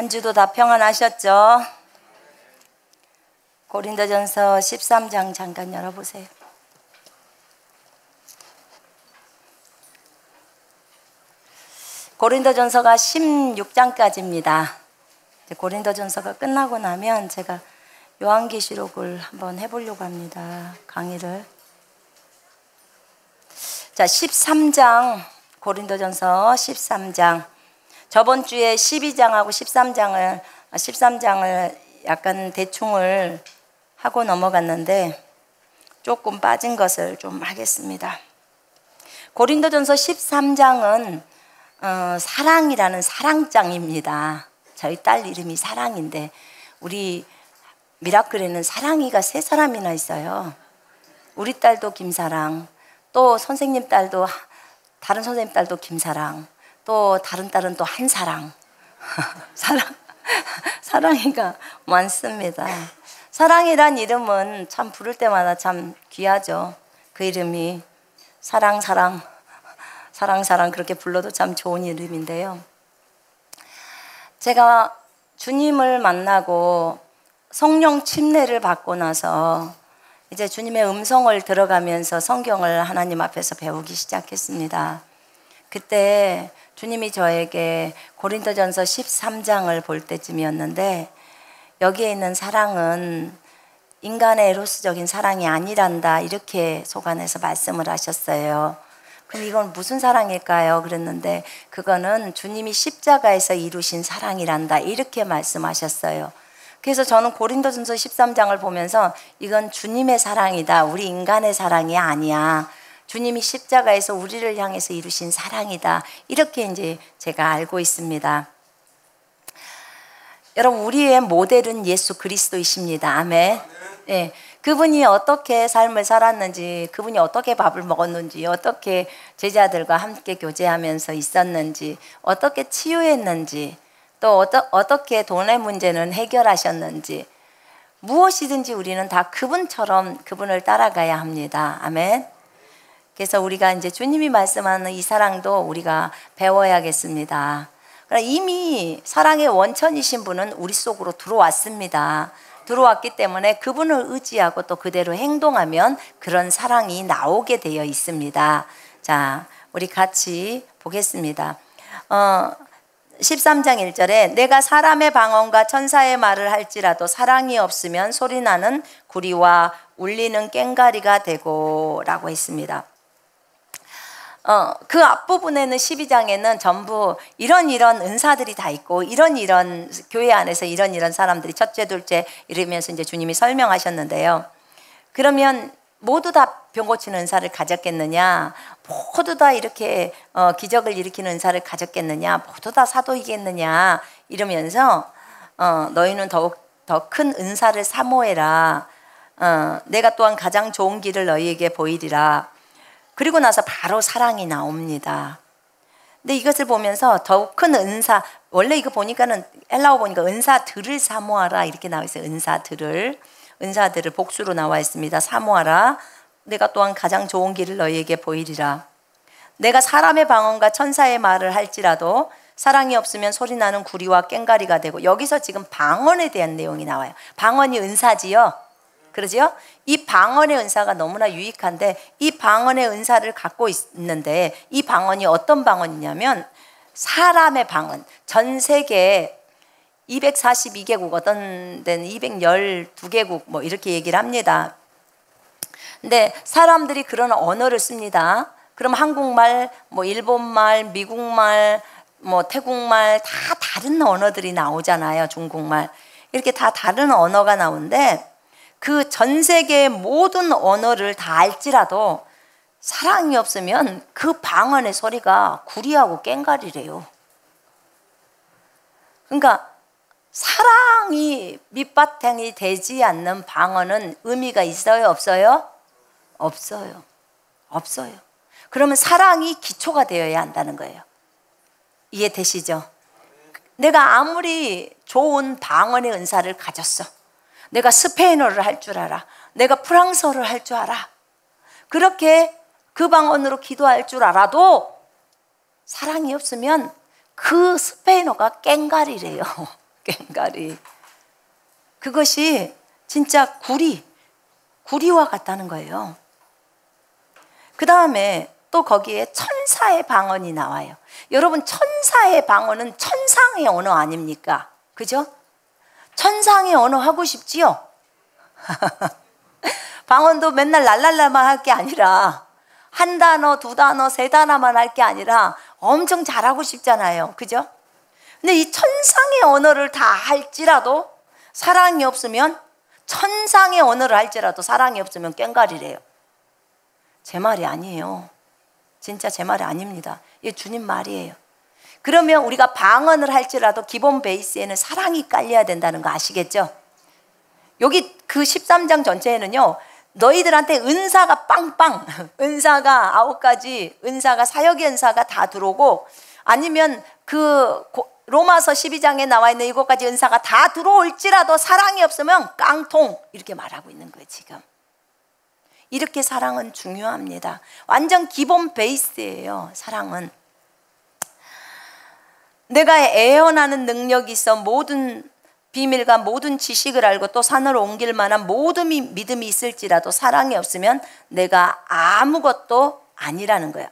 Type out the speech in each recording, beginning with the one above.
한 주도 다 평안하셨죠? 고린도전서 13장 잠깐 열어보세요. 고린도전서가 16장까지입니다. 고린도전서가 끝나고 나면 제가 요한계시록을 한번 해보려고 합니다. 강의를. 자, 13장, 고린도전서 13장. 저번 주에 12장하고 13장을 약간 대충을 하고 넘어갔는데 조금 빠진 것을 좀 하겠습니다. 고린도전서 13장은 사랑이라는 사랑장입니다. 저희 딸 이름이 사랑인데 우리 미라클에는 사랑이가 3사람이나 있어요. 우리 딸도 김사랑, 또 선생님 딸도, 다른 선생님 딸도 김사랑, 또 다른 딸은 또 한사랑. 사랑이가 많습니다. 사랑이란 이름은 참 부를 때마다 참 귀하죠. 그 이름이 사랑 그렇게 불러도 참 좋은 이름인데요. 제가 주님을 만나고 성령 침례를 받고 나서 이제 주님의 음성을 들어가면서 성경을 하나님 앞에서 배우기 시작했습니다. 그때 주님이 저에게 고린도전서 13장을 볼 때쯤이었는데 여기에 있는 사랑은 인간의 에로스적인 사랑이 아니란다, 이렇게 속안에서 말씀을 하셨어요. 그럼 이건 무슨 사랑일까요? 그랬는데 그거는 주님이 십자가에서 이루신 사랑이란다, 이렇게 말씀하셨어요. 그래서 저는 고린도전서 13장을 보면서 이건 주님의 사랑이다, 우리 인간의 사랑이 아니야, 주님이 십자가에서 우리를 향해서 이루신 사랑이다, 이렇게 이제 제가 알고 있습니다. 여러분, 우리의 모델은 예수 그리스도이십니다. 아멘. 네, 그분이 어떻게 삶을 살았는지, 그분이 어떻게 밥을 먹었는지, 어떻게 제자들과 함께 교제하면서 있었는지, 어떻게 치유했는지, 또 어떻게 돈의 문제는 해결하셨는지, 무엇이든지 우리는 다 그분처럼 그분을 따라가야 합니다. 아멘. 그래서 우리가 이제 주님이 말씀하는 이 사랑도 우리가 배워야겠습니다. 이미 사랑의 원천이신 분은 우리 속으로 들어왔습니다. 들어왔기 때문에 그분을 의지하고 또 그대로 행동하면 그런 사랑이 나오게 되어 있습니다. 자, 우리 같이 보겠습니다. 13장 1절에 내가 사람의 방언과 천사의 말을 할지라도 사랑이 없으면 소리나는 구리와 울리는 꽹과리가 되고 라고 했습니다. 그 앞부분에는 12장에는 전부 이런 은사들이 다 있고 이런 교회 안에서 이런 사람들이 첫째 둘째 이러면서 이제 주님이 설명하셨는데요. 그러면 모두 다 병 고치는 은사를 가졌겠느냐, 모두 다 이렇게 기적을 일으키는 은사를 가졌겠느냐, 모두 다 사도이겠느냐 이러면서 너희는 더욱 더 큰 은사를 사모해라, 내가 또한 가장 좋은 길을 너희에게 보이리라. 그리고 나서 바로 사랑이 나옵니다. 근데 이것을 보면서 더욱 큰 은사, 원래 이거 보니까는 헬라어 보니까 은사들을 사모하라 이렇게 나와 있어요. 은사들을 복수로 나와 있습니다. 사모하라. 내가 또한 가장 좋은 길을 너희에게 보이리라. 내가 사람의 방언과 천사의 말을 할지라도 사랑이 없으면 소리나는 구리와 꽹과리가 되고, 여기서 지금 방언에 대한 내용이 나와요. 방언이 은사지요. 그러죠? 이 방언의 은사가 너무나 유익한데 이 방언의 은사를 갖고 있는데 이 방언이 어떤 방언이냐면 사람의 방언. 전 세계 242개국, 어떤 데는 212개국 뭐 이렇게 얘기를 합니다. 근데 사람들이 그런 언어를 씁니다. 그럼 한국말, 뭐 일본말, 미국말, 뭐 태국말 다 다른 언어들이 나오잖아요. 중국말. 이렇게 다 다른 언어가 나오는데 그 전 세계의 모든 언어를 다 알지라도 사랑이 없으면 그 방언의 소리가 구리하고 꽹과리래요. 그러니까 사랑이 밑바탕이 되지 않는 방언은 의미가 있어요, 없어요? 없어요. 그러면 사랑이 기초가 되어야 한다는 거예요. 이해되시죠? 내가 아무리 좋은 방언의 은사를 가졌어, 내가 스페인어를 할 줄 알아, 내가 프랑스어를 할 줄 알아, 그렇게 그 방언으로 기도할 줄 알아도 사랑이 없으면 그 스페인어가 꽹과리래요. 꽹과리. 그것이 진짜 구리와 같다는 거예요. 그 다음에 또 거기에 천사의 방언이 나와요. 여러분, 천사의 방언은 천상의 언어 아닙니까? 그죠? 천상의 언어 하고 싶지요? 방언도 맨날 랄랄라만 할 게 아니라 한 단어, 두 단어, 세 단어만 할 게 아니라 엄청 잘하고 싶잖아요. 그죠? 근데 이 천상의 언어를 다 할지라도 사랑이 없으면, 천상의 언어를 할지라도 사랑이 없으면 꽹과리래요. 제 말이 아니에요. 진짜 제 말이 아닙니다. 이게 주님 말이에요. 그러면 우리가 방언을 할지라도 기본 베이스에는 사랑이 깔려야 된다는 거 아시겠죠? 여기 그 13장 전체에는요, 너희들한테 은사가 빵빵, 은사가 9가지, 은사가 사역의 은사가 다 들어오고, 아니면 그 로마서 12장에 나와 있는 7가지 은사가 다 들어올지라도 사랑이 없으면 깡통, 이렇게 말하고 있는 거예요. 지금 이렇게 사랑은 중요합니다. 완전 기본 베이스예요. 사랑은 내가 애언하는 능력이 있어 모든 비밀과 모든 지식을 알고 또 산으로 옮길 만한 모든 믿음이 있을지라도 사랑이 없으면 내가 아무것도 아니라는 거야.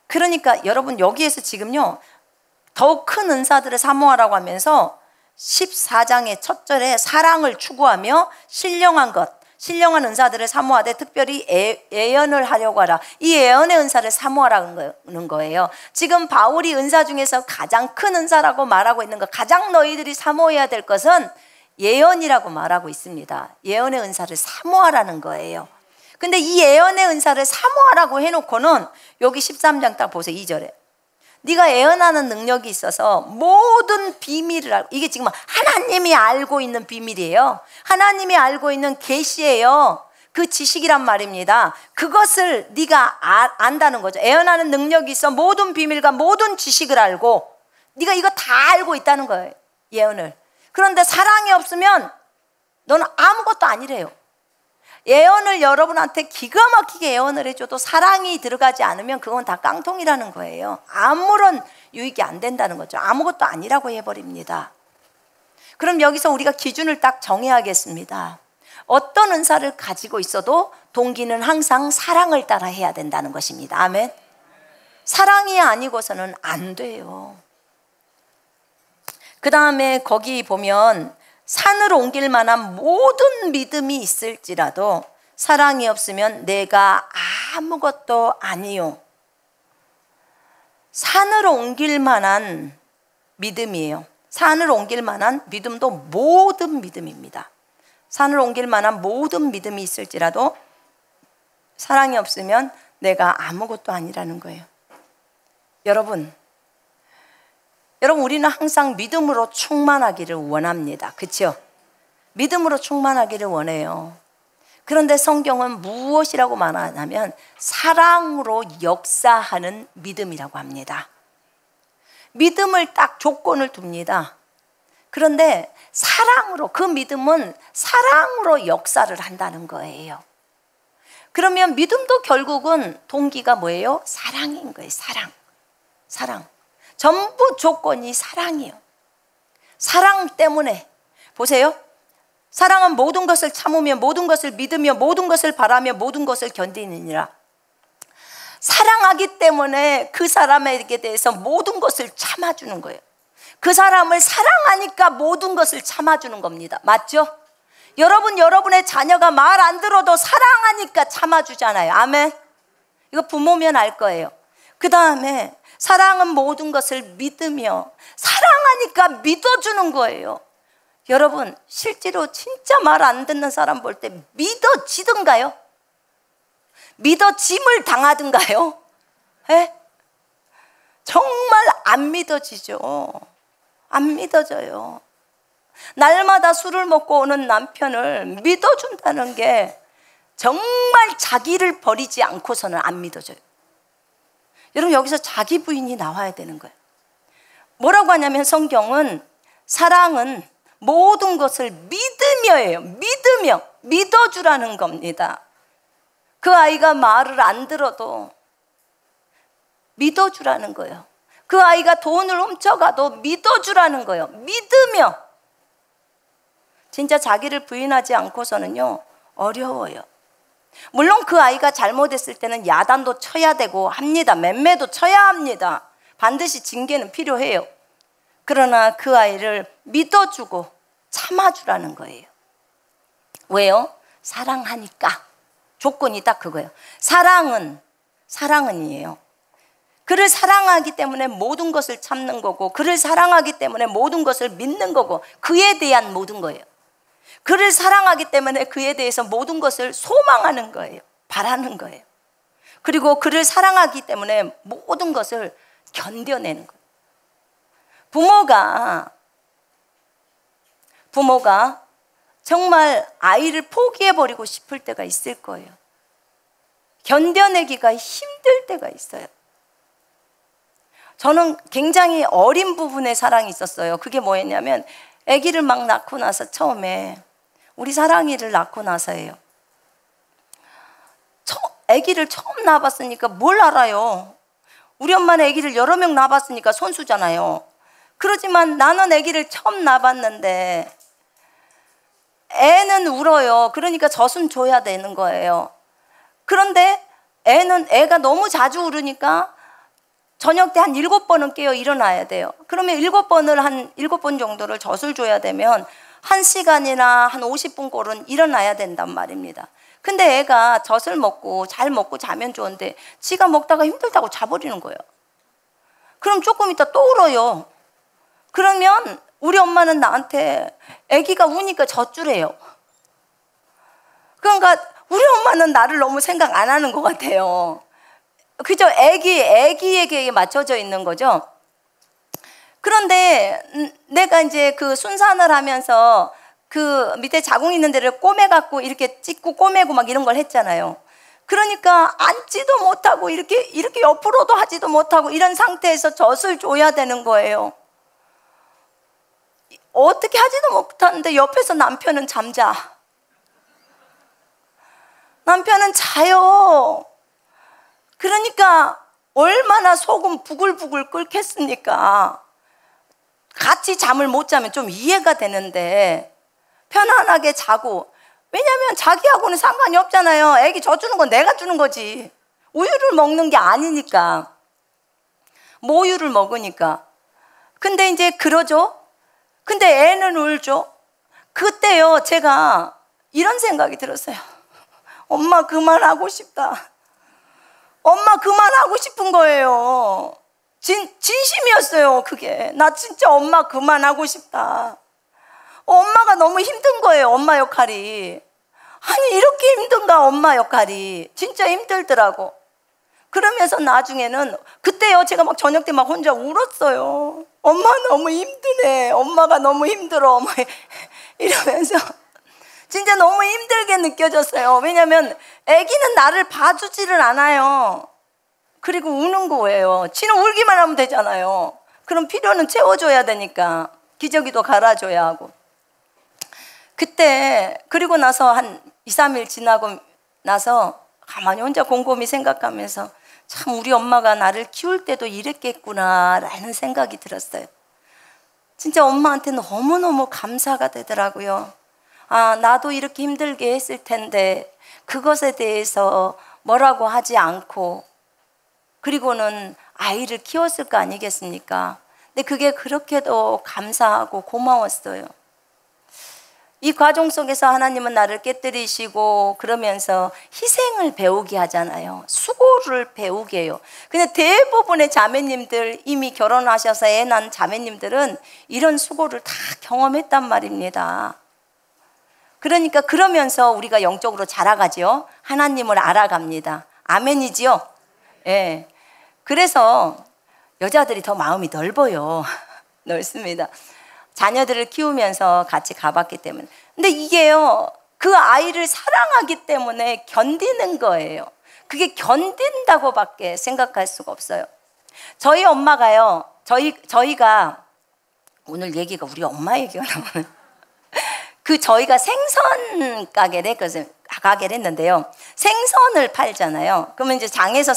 그러니까 여러분, 여기에서 지금요, 더욱 큰 은사들을 사모하라고 하면서 14장의 첫 절에 사랑을 추구하며 신령한 은사들을 사모하되 특별히 예언을 하려고 하라. 이 예언의 은사를 사모하라는 거예요. 지금 바울이 은사 중에서 가장 큰 은사라고 말하고 있는 것, 가장 너희들이 사모해야 될 것은 예언이라고 말하고 있습니다. 예언의 은사를 사모하라는 거예요. 근데 이 예언의 은사를 사모하라고 해놓고는 여기 13장 딱 보세요. 2절에 네가 예언하는 능력이 있어서 모든 비밀을 알고, 이게 지금 하나님이 알고 있는 비밀이에요. 하나님이 알고 있는 계시예요. 그 지식이란 말입니다. 그것을 네가 안다는 거죠. 예언하는 능력이 있어 모든 비밀과 모든 지식을 알고, 네가 이거 다 알고 있다는 거예요. 예언을. 그런데 사랑이 없으면 너는 아무것도 아니래요. 예언을 여러분한테 기가 막히게 예언을 해줘도 사랑이 들어가지 않으면 그건 다 깡통이라는 거예요. 아무런 유익이 안 된다는 거죠. 아무것도 아니라고 해버립니다. 그럼 여기서 우리가 기준을 딱 정해야겠습니다. 어떤 은사를 가지고 있어도 동기는 항상 사랑을 따라 해야 된다는 것입니다. 아멘. 사랑이 아니고서는 안 돼요. 그 다음에 거기 보면 산으로 옮길 만한 모든 믿음이 있을지라도 사랑이 없으면 내가 아무것도 아니요. 산으로 옮길 만한 믿음이에요. 산을 옮길 만한 믿음도 모든 믿음입니다. 산을 옮길 만한 모든 믿음이 있을지라도 사랑이 없으면 내가 아무것도 아니라는 거예요. 여러분, 우리는 항상 믿음으로 충만하기를 원합니다. 그렇죠? 믿음으로 충만하기를 원해요. 그런데 성경은 무엇이라고 말하냐면 사랑으로 역사하는 믿음이라고 합니다. 믿음을 딱 조건을 둡니다. 그런데 사랑으로, 그 믿음은 사랑으로 역사를 한다는 거예요. 그러면 믿음도 결국은 동기가 뭐예요? 사랑인 거예요. 사랑. 전부 조건이 사랑이에요. 사랑 때문에 보세요. 사랑은 모든 것을 참으며 모든 것을 믿으며 모든 것을 바라며 모든 것을 견디느니라. 사랑하기 때문에 그 사람에게 대해서 모든 것을 참아주는 거예요. 그 사람을 사랑하니까 모든 것을 참아주는 겁니다. 맞죠? 여러분의 자녀가 말 안 들어도 사랑하니까 참아주잖아요. 아멘. 이거 부모면 알 거예요. 그 다음에 사랑은 모든 것을 믿으며, 사랑하니까 믿어주는 거예요. 여러분, 실제로 진짜 말 안 듣는 사람 볼 때 믿어지든가요? 믿어짐을 당하든가요? 에? 정말 안 믿어지죠. 안 믿어져요. 날마다 술을 먹고 오는 남편을 믿어준다는 게 정말 자기를 버리지 않고서는 안 믿어져요. 여러분, 여기서 자기 부인이 나와야 되는 거예요. 뭐라고 하냐면 성경은 사랑은 모든 것을 믿으며예요. 믿어주라는 겁니다. 그 아이가 말을 안 들어도 믿어주라는 거예요. 그 아이가 돈을 훔쳐가도 믿어주라는 거예요. 믿으며. 진짜 자기를 부인하지 않고서는요, 어려워요. 물론 그 아이가 잘못했을 때는 야단도 쳐야 되고 합니다. 맴매도 쳐야 합니다. 반드시 징계는 필요해요. 그러나 그 아이를 믿어주고 참아주라는 거예요. 왜요? 사랑하니까. 조건이 딱 그거예요. 사랑은이에요. 그를 사랑하기 때문에 모든 것을 참는 거고, 그를 사랑하기 때문에 모든 것을 믿는 거고, 그에 대한 모든 거예요. 그를 사랑하기 때문에 그에 대해서 모든 것을 소망하는 거예요. 바라는 거예요. 그리고 그를 사랑하기 때문에 모든 것을 견뎌내는 거예요. 부모가 정말 아이를 포기해버리고 싶을 때가 있을 거예요. 견뎌내기가 힘들 때가 있어요. 저는 굉장히 어린 부분의 사랑이 있었어요. 그게 뭐였냐면 아기를 막 낳고 나서 처음에 우리 사랑이를 낳고 나서예요. 아기를 처음 낳아봤으니까 뭘 알아요. 우리 엄마는 아기를 여러 명 낳아봤으니까 손수잖아요. 그렇지만 나는 아기를 처음 낳아봤는데 애는 울어요. 그러니까 젖은 줘야 되는 거예요. 그런데 애가 너무 자주 울으니까 저녁 때 한 7번은 깨어 일어나야 돼요. 그러면 7번 정도를 젖을 줘야 되면 1시간이나 한 50분 꼴은 일어나야 된단 말입니다. 근데 애가 젖을 먹고 잘 먹고 자면 좋은데 지가 먹다가 힘들다고 자버리는 거예요. 그럼 조금 있다 또 울어요. 그러면 우리 엄마는 나한테 아기가 우니까 젖주래요. 그러니까 우리 엄마는 나를 너무 생각 안 하는 것 같아요. 그죠? 아기에게 맞춰져 있는 거죠. 그런데 내가 이제 그 순산을 하면서 그 밑에 자궁 있는 데를 꼬매갖고 이렇게 찍고 꼬매고 막 이런 걸 했잖아요. 그러니까 앉지도 못하고 이렇게 옆으로도 하지도 못하고 이런 상태에서 젖을 줘야 되는 거예요. 어떻게 하지도 못하는데 옆에서 남편은 잠자. 남편은 자요. 그러니까 얼마나 속은 부글부글 끓겠습니까? 같이 잠을 못 자면 좀 이해가 되는데 편안하게 자고, 왜냐면 자기하고는 상관이 없잖아요. 애기 젖주는 건 내가 주는 거지. 우유를 먹는 게 아니니까. 모유를 먹으니까. 근데 이제 그러죠. 근데 애는 울죠. 그때요 제가 이런 생각이 들었어요. 엄마 그만하고 싶다. 엄마 그만하고 싶은 거예요. 진심이었어요. 그게 나 진짜 엄마 그만하고 싶다. 엄마가 너무 힘든 거예요. 엄마 역할이. 아니 이렇게 힘든가 엄마 역할이. 진짜 힘들더라고. 그러면서 나중에는 그때요 제가 막 저녁 때 막 혼자 울었어요. 엄마 너무 힘드네. 엄마가 너무 힘들어. 이러면서 진짜 너무 힘들게 느껴졌어요. 왜냐면 아기는 나를 봐주지를 않아요. 그리고 우는 거예요. 지는 울기만 하면 되잖아요. 그럼 필요는 채워줘야 되니까 기저귀도 갈아줘야 하고. 그때 그리고 나서 한 2, 3일 지나고 나서 가만히 혼자 곰곰이 생각하면서 참 우리 엄마가 나를 키울 때도 이랬겠구나 라는 생각이 들었어요. 진짜 엄마한테 너무너무 감사가 되더라고요. 아, 나도 이렇게 힘들게 했을 텐데 그것에 대해서 뭐라고 하지 않고 그리고는 아이를 키웠을 거 아니겠습니까? 근데 그게 그렇게도 감사하고 고마웠어요. 이 과정 속에서 하나님은 나를 깨뜨리시고 그러면서 희생을 배우게 하잖아요. 수고를 배우게 해요. 근데 대부분의 자매님들, 이미 결혼하셔서 애 낳은 자매님들은 이런 수고를 다 경험했단 말입니다. 그러니까 그러면서 우리가 영적으로 자라가죠. 하나님을 알아갑니다. 아멘이지요? 예. 그래서 여자들이 더 마음이 넓어요. 넓습니다. 자녀들을 키우면서 같이 가봤기 때문에. 근데 이게요, 그 아이를 사랑하기 때문에 견디는 거예요. 그게 견딘다고밖에 생각할 수가 없어요. 저희 엄마가요, 저희가 오늘 얘기가 우리 엄마 얘기가 나오는 저희가 생선 가게를 했는데요. 생선을 팔잖아요. 그러면 이제 장에서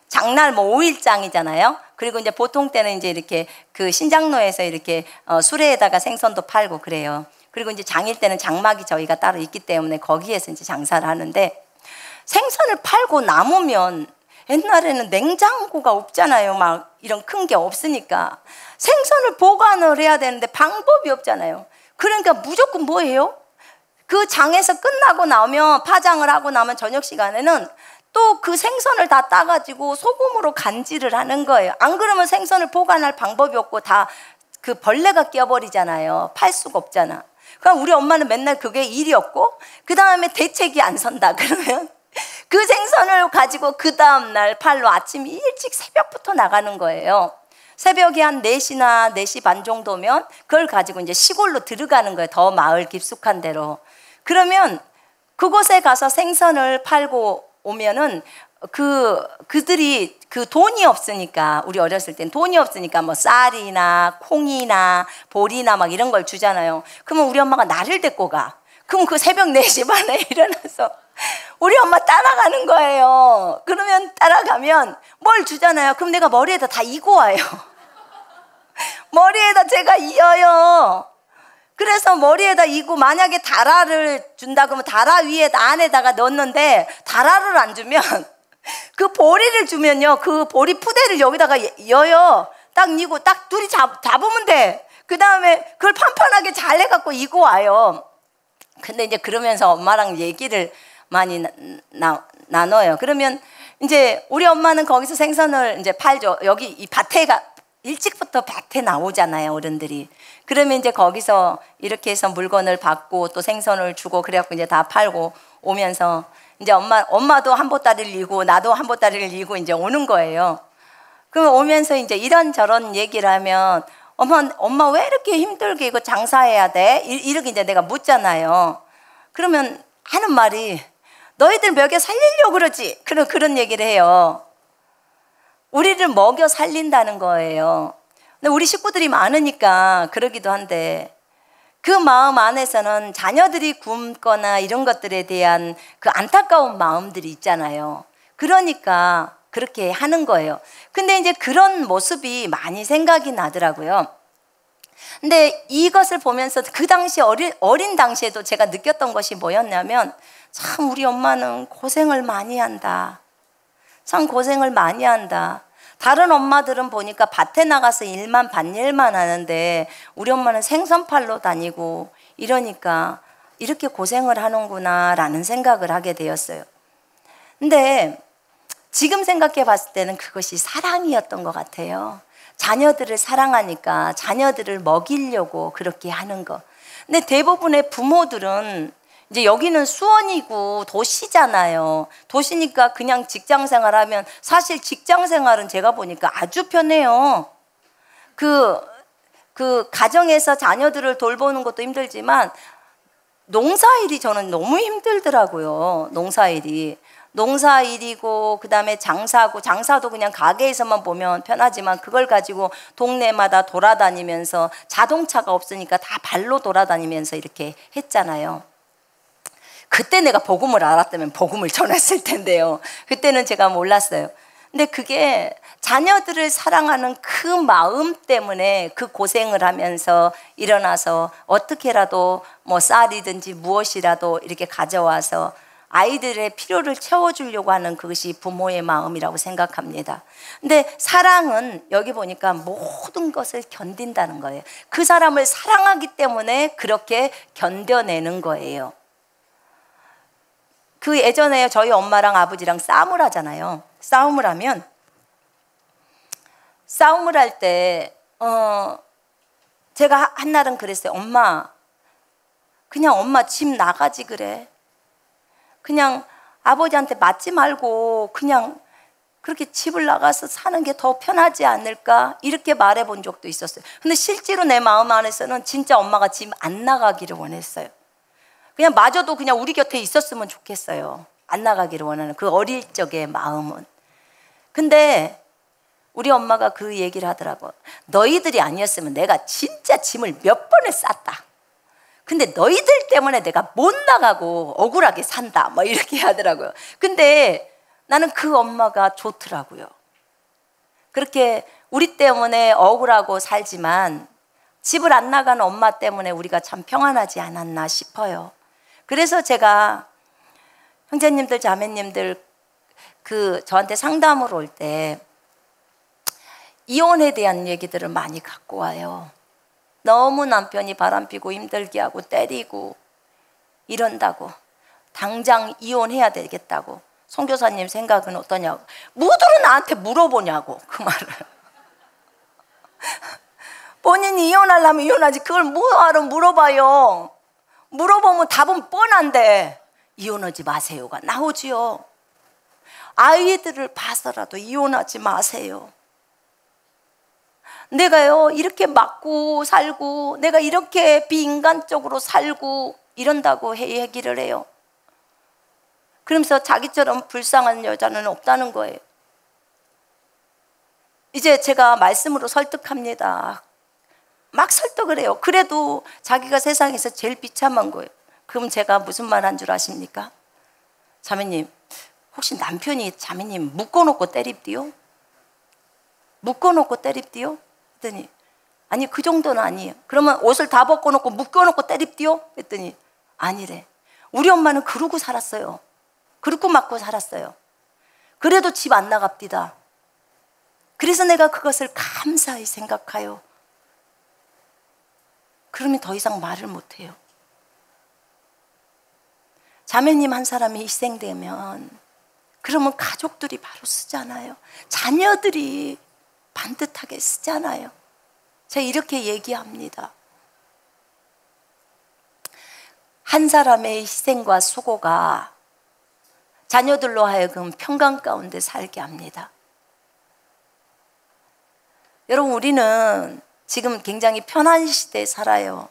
장날 뭐 5일장이잖아요. 그리고 이제 보통 때는 이제 이렇게 그 신장로에서 이렇게 수레에다가 생선도 팔고 그래요. 그리고 이제 장일 때는 장막이 저희가 따로 있기 때문에 거기에서 이제 장사를 하는데, 생선을 팔고 남으면 옛날에는 냉장고가 없잖아요. 막 이런 큰 게 없으니까 생선을 보관을 해야 되는데 방법이 없잖아요. 그러니까 무조건 뭐예요? 그 장에서 끝나고 나면, 파장을 하고 나면 저녁 시간에는 또 그 생선을 다 따가지고 소금으로 간질을 하는 거예요. 안 그러면 생선을 보관할 방법이 없고 다 그 벌레가 껴버리잖아요. 팔 수가 없잖아. 그럼 우리 엄마는 맨날 그게 일이었고, 그 다음에 대책이 안 선다 그러면 그 생선을 가지고 그 다음날 팔로 아침 일찍 새벽부터 나가는 거예요. 새벽에 한 4시나 4시 반 정도면 그걸 가지고 이제 시골로 들어가는 거예요. 더 마을 깊숙한 데로. 그러면 그곳에 가서 생선을 팔고 오면은 그들이 그 돈이 없으니까, 우리 어렸을 땐 돈이 없으니까 뭐 쌀이나 콩이나 보리나 막 이런 걸 주잖아요. 그러면 우리 엄마가 나를 데리고 가. 그럼 그 새벽 4시 반에 일어나서 우리 엄마 따라가는 거예요. 그러면 따라가면 뭘 주잖아요. 그럼 내가 머리에다 다 이고 와요. 머리에다 제가 이어요. 그래서 머리에다 이고, 만약에 다라를 준다 그러면 다라 위에 안에다가 넣었는데 다라를 안 주면 그 보리를 주면요, 그 보리 푸대를 여기다가 여요. 딱 이고 딱 둘이 잡으면 돼. 그 다음에 그걸 판판하게 잘 해갖고 이고 와요. 근데 이제 그러면서 엄마랑 얘기를 많이 나눠요. 그러면 이제 우리 엄마는 거기서 생선을 이제 팔죠. 여기 이 밭에가 일찍부터 밭에 나오잖아요, 어른들이. 그러면 이제 거기서 이렇게 해서 물건을 받고 또 생선을 주고 그래갖고 이제 다 팔고 오면서 이제 엄마도 한 보따리를 이고 나도 한 보따리를 이고 이제 오는 거예요. 그러면 오면서 이제 이런저런 얘기를 하면, 엄마 왜 이렇게 힘들게 이거 장사해야 돼? 이렇게 이제 내가 묻잖아요. 그러면 하는 말이, 너희들 먹여 살리려고 그러지? 그런 얘기를 해요. 우리를 먹여 살린다는 거예요. 근데 우리 식구들이 많으니까 그러기도 한데, 그 마음 안에서는 자녀들이 굶거나 이런 것들에 대한 그 안타까운 마음들이 있잖아요. 그러니까 그렇게 하는 거예요. 근데 이제 그런 모습이 많이 생각이 나더라고요. 근데 이것을 보면서 그 당시 어린 당시에도 제가 느꼈던 것이 뭐였냐면, 참 우리 엄마는 고생을 많이 한다. 참 고생을 많이 한다. 다른 엄마들은 보니까 밭에 나가서 반일만 하는데 우리 엄마는 생선 팔러 다니고 이러니까 이렇게 고생을 하는구나 라는 생각을 하게 되었어요. 근데 지금 생각해 봤을 때는 그것이 사랑이었던 것 같아요. 자녀들을 사랑하니까 자녀들을 먹이려고 그렇게 하는 거. 근데 대부분의 부모들은 이제 여기는 수원이고 도시잖아요. 도시니까 그냥 직장 생활하면, 사실 직장 생활은 제가 보니까 아주 편해요. 그 가정에서 자녀들을 돌보는 것도 힘들지만 농사일이 저는 너무 힘들더라고요. 농사일이고 그다음에 장사도 그냥 가게에서만 보면 편하지만 그걸 가지고 동네마다 돌아다니면서, 자동차가 없으니까 다 발로 돌아다니면서 이렇게 했잖아요. 그때 내가 복음을 알았다면 복음을 전했을 텐데요. 그때는 제가 몰랐어요. 근데 그게 자녀들을 사랑하는 그 마음 때문에 그 고생을 하면서 일어나서 어떻게라도 뭐 쌀이든지 무엇이라도 이렇게 가져와서 아이들의 필요를 채워주려고 하는 그것이 부모의 마음이라고 생각합니다. 근데 사랑은 여기 보니까 모든 것을 견딘다는 거예요. 그 사람을 사랑하기 때문에 그렇게 견뎌내는 거예요. 그 예전에 저희 엄마랑 아버지랑 싸움을 하잖아요. 싸움을 할 때 제가 한날은 그랬어요. 엄마, 그냥 엄마 집 나가지 그래. 그냥 아버지한테 맞지 말고 그냥 그렇게 집을 나가서 사는 게 더 편하지 않을까? 이렇게 말해본 적도 있었어요. 근데 실제로 내 마음 안에서는 진짜 엄마가 집 안 나가기를 원했어요. 그냥 마저도 그냥 우리 곁에 있었으면 좋겠어요. 안 나가기를 원하는 그 어릴 적의 마음은. 근데 우리 엄마가 그 얘기를 하더라고. 너희들이 아니었으면 내가 진짜 짐을 몇 번을 쌌다. 근데 너희들 때문에 내가 못 나가고 억울하게 산다. 뭐 이렇게 하더라고요. 근데 나는 그 엄마가 좋더라고요. 그렇게 우리 때문에 억울하고 살지만 집을 안 나간 엄마 때문에 우리가 참 평안하지 않았나 싶어요. 그래서 제가 형제님들, 자매님들 저한테 상담을 올 때 이혼에 대한 얘기들을 많이 갖고 와요. 너무 남편이 바람피고 힘들게 하고 때리고 이런다고, 당장 이혼해야 되겠다고. 선교사님 생각은 어떠냐고. 뭐들은 나한테 물어보냐고, 그 말을. 본인이 이혼하려면 이혼하지, 그걸 뭐하러 물어봐요. 물어보면 답은 뻔한데 이혼하지 마세요가 나오지요. 아이들을 봐서라도 이혼하지 마세요. 내가요 이렇게 맞고 살고, 내가 이렇게 비인간적으로 살고 이런다고 얘기를 해요. 그러면서 자기처럼 불쌍한 여자는 없다는 거예요. 이제 제가 말씀으로 설득합니다. 막 설득을 해요. 그래도 자기가 세상에서 제일 비참한 거예요. 그럼 제가 무슨 말 한 줄 아십니까? 자매님, 혹시 남편이 자매님 묶어놓고 때립디요? 묶어놓고 때립디요? 했더니 아니, 그 정도는 아니에요. 그러면 옷을 다 벗겨놓고 묶어놓고 때립디요? 했더니 아니래. 우리 엄마는 그러고 살았어요. 그렇고 맞고 살았어요. 그래도 집 안 나갑디다. 그래서 내가 그것을 감사히 생각하여. 그러면 더 이상 말을 못해요. 자매님 한 사람이 희생되면 그러면 가족들이 바로 쓰잖아요. 자녀들이 반듯하게 쓰잖아요. 제가 이렇게 얘기합니다. 한 사람의 희생과 수고가 자녀들로 하여금 평강 가운데 살게 합니다. 여러분, 우리는 지금 굉장히 편한 시대에 살아요.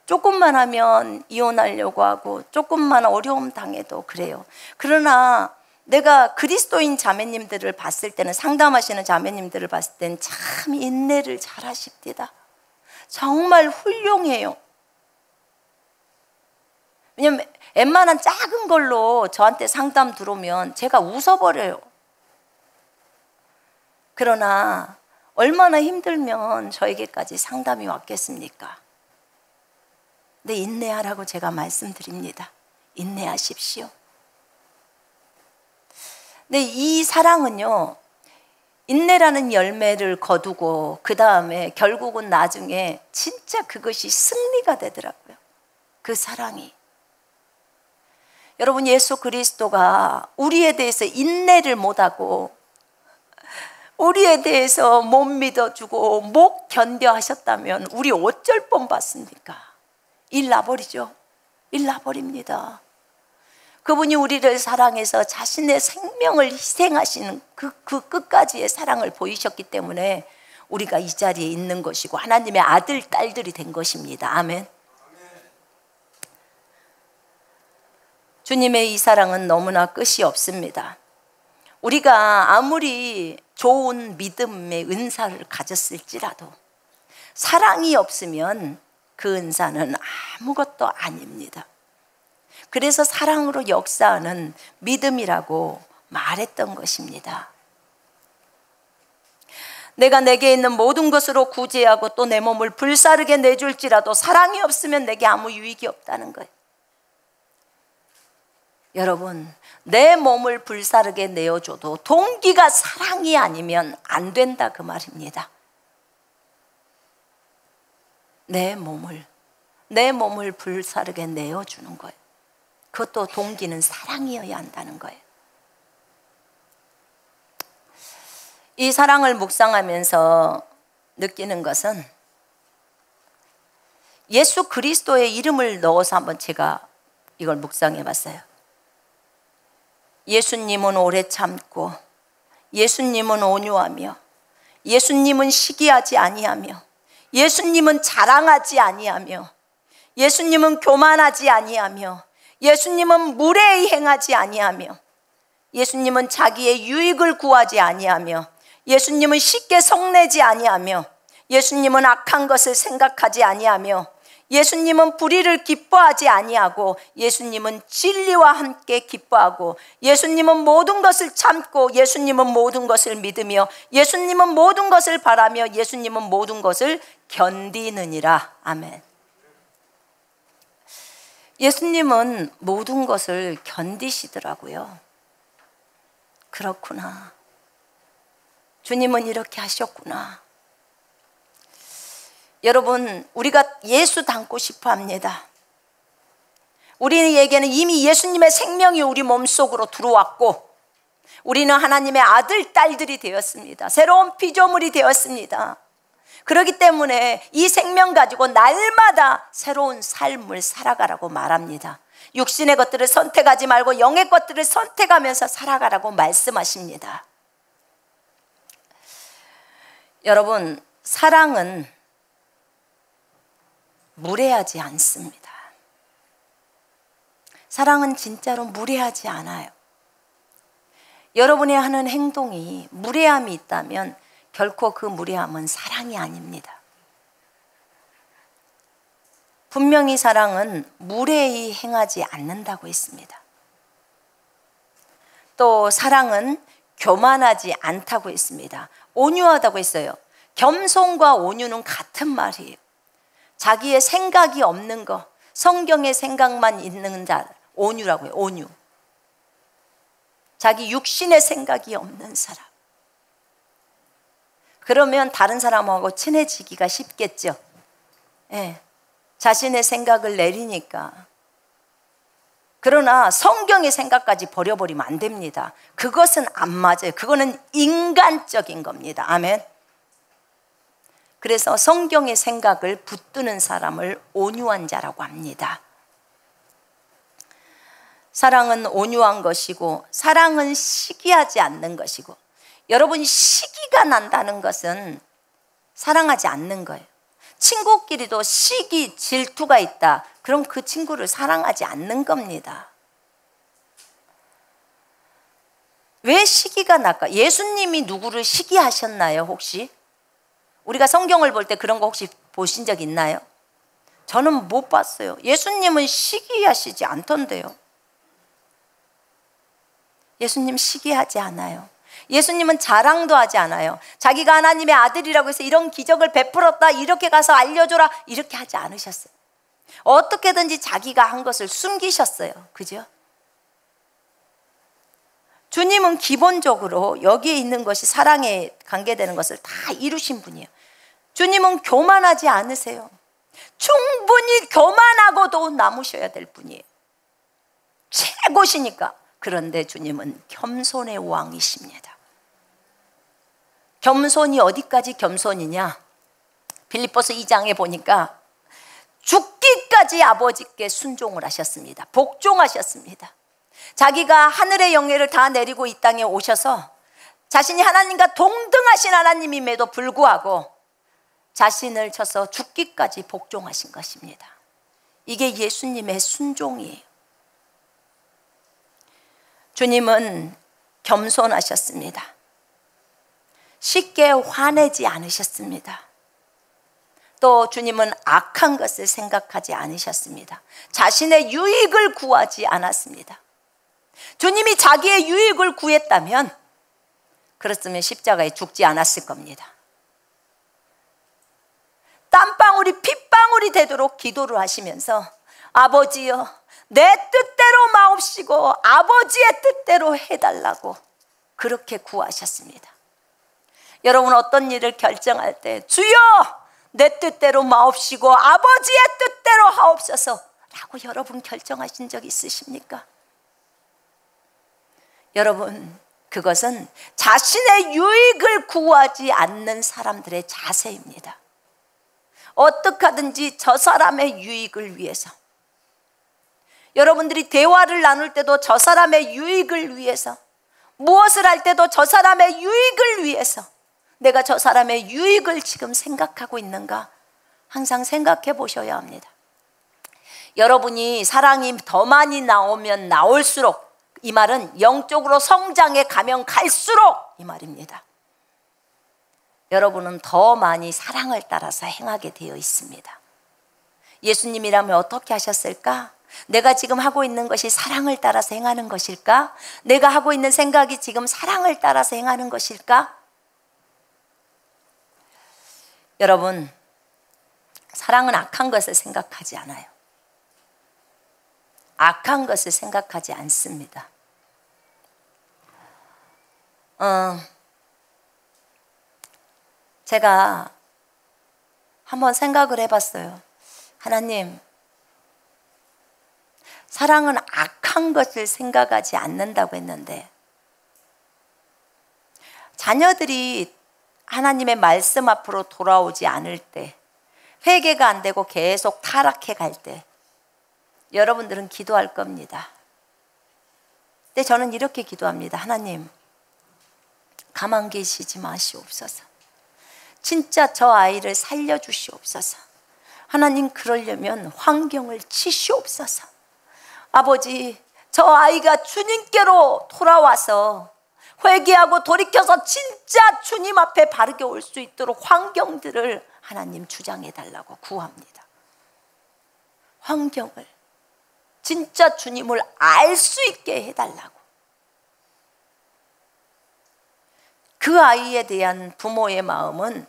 조금만 하면 이혼하려고 하고 조금만 어려움 당해도 그래요. 그러나 내가 그리스도인 자매님들을 봤을 때는, 상담하시는 자매님들을 봤을 때는 참 인내를 잘 하십니다. 정말 훌륭해요. 왜냐면 웬만한 작은 걸로 저한테 상담 들어오면 제가 웃어버려요. 그러나 얼마나 힘들면 저에게까지 상담이 왔겠습니까? 네, 인내하라고 제가 말씀드립니다. 인내하십시오. 네, 이 사랑은요, 인내라는 열매를 거두고 그 다음에 결국은 나중에 진짜 그것이 승리가 되더라고요. 그 사랑이. 여러분, 예수 그리스도가 우리에 대해서 인내를 못하고 우리에 대해서 못 믿어주고 못 견뎌 하셨다면 우리 어쩔 뻔 봤습니까? 일 나버리죠. 일 나버립니다. 그분이 우리를 사랑해서 자신의 생명을 희생하시는 그 끝까지의 사랑을 보이셨기 때문에 우리가 이 자리에 있는 것이고 하나님의 아들, 딸들이 된 것입니다. 아멘. 주님의 이 사랑은 너무나 끝이 없습니다. 우리가 아무리 좋은 믿음의 은사를 가졌을지라도 사랑이 없으면 그 은사는 아무것도 아닙니다. 그래서 사랑으로 역사하는 믿음이라고 말했던 것입니다. 내가 내게 있는 모든 것으로 구제하고 또 내 몸을 불사르게 내줄지라도 사랑이 없으면 내게 아무 유익이 없다는 거예요. 여러분, 내 몸을 불사르게 내어줘도 동기가 사랑이 아니면 안 된다, 그 말입니다. 내 몸을 불사르게 내어주는 거예요. 그것도 동기는 사랑이어야 한다는 거예요. 이 사랑을 묵상하면서 느끼는 것은 예수 그리스도의 이름을 넣어서 한번 제가 이걸 묵상해 봤어요. 예수님은 오래 참고, 예수님은 온유하며, 예수님은 시기하지 아니하며, 예수님은 자랑하지 아니하며, 예수님은 교만하지 아니하며, 예수님은 무례히 행하지 아니하며, 예수님은 자기의 유익을 구하지 아니하며, 예수님은 쉽게 성내지 아니하며, 예수님은 악한 것을 생각하지 아니하며, 예수님은 불의를 기뻐하지 아니하고 예수님은 진리와 함께 기뻐하고 예수님은 모든 것을 참고 예수님은 모든 것을 믿으며 예수님은 모든 것을 바라며 예수님은 모든 것을 견디느니라. 아멘. 예수님은 모든 것을 견디시더라고요. 그렇구나. 주님은 이렇게 하셨구나. 여러분, 우리가 예수 닮고 싶어 합니다. 우리에게는 이미 예수님의 생명이 우리 몸속으로 들어왔고 우리는 하나님의 아들, 딸들이 되었습니다. 새로운 피조물이 되었습니다. 그렇기 때문에 이 생명 가지고 날마다 새로운 삶을 살아가라고 말합니다. 육신의 것들을 선택하지 말고 영의 것들을 선택하면서 살아가라고 말씀하십니다. 여러분, 사랑은 무례하지 않습니다. 사랑은 진짜로 무례하지 않아요. 여러분이 하는 행동이 무례함이 있다면 결코 그 무례함은 사랑이 아닙니다. 분명히 사랑은 무례히 행하지 않는다고 했습니다. 또 사랑은 교만하지 않다고 했습니다. 온유하다고 했어요. 겸손과 온유는 같은 말이에요. 자기의 생각이 없는 거, 성경의 생각만 있는 자, 온유라고 해요. 온유. 자기 육신의 생각이 없는 사람. 그러면 다른 사람하고 친해지기가 쉽겠죠. 예, 자신의 생각을 내리니까. 그러나 성경의 생각까지 버려버리면 안 됩니다. 그것은 안 맞아요. 그거는 인간적인 겁니다. 아멘. 그래서 성경의 생각을 붙드는 사람을 온유한 자라고 합니다. 사랑은 온유한 것이고 사랑은 시기하지 않는 것이고, 여러분이 시기가 난다는 것은 사랑하지 않는 거예요. 친구끼리도 시기, 질투가 있다. 그럼 그 친구를 사랑하지 않는 겁니다. 왜 시기가 날까? 예수님이 누구를 시기하셨나요, 혹시? 우리가 성경을 볼 때 그런 거 혹시 보신 적 있나요? 저는 못 봤어요. 예수님은 시기하시지 않던데요. 예수님 시기하지 않아요. 예수님은 자랑도 하지 않아요. 자기가 하나님의 아들이라고 해서 이런 기적을 베풀었다, 이렇게 가서 알려줘라, 이렇게 하지 않으셨어요. 어떻게든지 자기가 한 것을 숨기셨어요. 그죠? 주님은 기본적으로 여기에 있는 것이 사랑에 관계되는 것을 다 이루신 분이에요. 주님은 교만하지 않으세요. 충분히 교만하고도 남으셔야 될 분이에요. 최고시니까. 그런데 주님은 겸손의 왕이십니다. 겸손이 어디까지 겸손이냐? 빌립보서 2장에 보니까 죽기까지 아버지께 순종을 하셨습니다. 복종하셨습니다. 자기가 하늘의 영예를 다 내리고 이 땅에 오셔서 자신이 하나님과 동등하신 하나님임에도 불구하고 자신을 쳐서 죽기까지 복종하신 것입니다. 이게 예수님의 순종이에요. 주님은 겸손하셨습니다. 쉽게 화내지 않으셨습니다. 또 주님은 악한 것을 생각하지 않으셨습니다. 자신의 유익을 구하지 않았습니다. 주님이 자기의 유익을 구했다면, 그렇으면 십자가에 죽지 않았을 겁니다. 땀방울이 핏방울이 되도록 기도를 하시면서 아버지여, 내 뜻대로 마옵시고 아버지의 뜻대로 해달라고 그렇게 구하셨습니다. 여러분, 어떤 일을 결정할 때 주여 내 뜻대로 마옵시고 아버지의 뜻대로 하옵소서 라고 여러분 결정하신 적 있으십니까? 여러분, 그것은 자신의 유익을 구하지 않는 사람들의 자세입니다. 어떻게 하든지 저 사람의 유익을 위해서, 여러분들이 대화를 나눌 때도 저 사람의 유익을 위해서, 무엇을 할 때도 저 사람의 유익을 위해서, 내가 저 사람의 유익을 지금 생각하고 있는가 항상 생각해 보셔야 합니다. 여러분이 사랑이 더 많이 나오면 나올수록, 이 말은 영적으로 성장해 가면 갈수록 이 말입니다. 여러분은 더 많이 사랑을 따라서 행하게 되어 있습니다. 예수님이라면 어떻게 하셨을까? 내가 지금 하고 있는 것이 사랑을 따라서 행하는 것일까? 내가 하고 있는 생각이 지금 사랑을 따라서 행하는 것일까? 여러분, 사랑은 악한 것을 생각하지 않아요. 악한 것을 생각하지 않습니다. 제가 한번 생각을 해봤어요. 하나님, 사랑은 악한 것을 생각하지 않는다고 했는데 자녀들이 하나님의 말씀 앞으로 돌아오지 않을 때, 회개가 안 되고 계속 타락해 갈 때 여러분들은 기도할 겁니다. 근데 저는 이렇게 기도합니다. 하나님, 가만 계시지 마시옵소서. 진짜 저 아이를 살려주시옵소서. 하나님, 그러려면 환경을 치시옵소서. 아버지, 저 아이가 주님께로 돌아와서 회개하고 돌이켜서 진짜 주님 앞에 바르게 올 수 있도록 환경들을 하나님 주장해 달라고 구합니다. 환경을, 진짜 주님을 알 수 있게 해달라고. 그 아이에 대한 부모의 마음은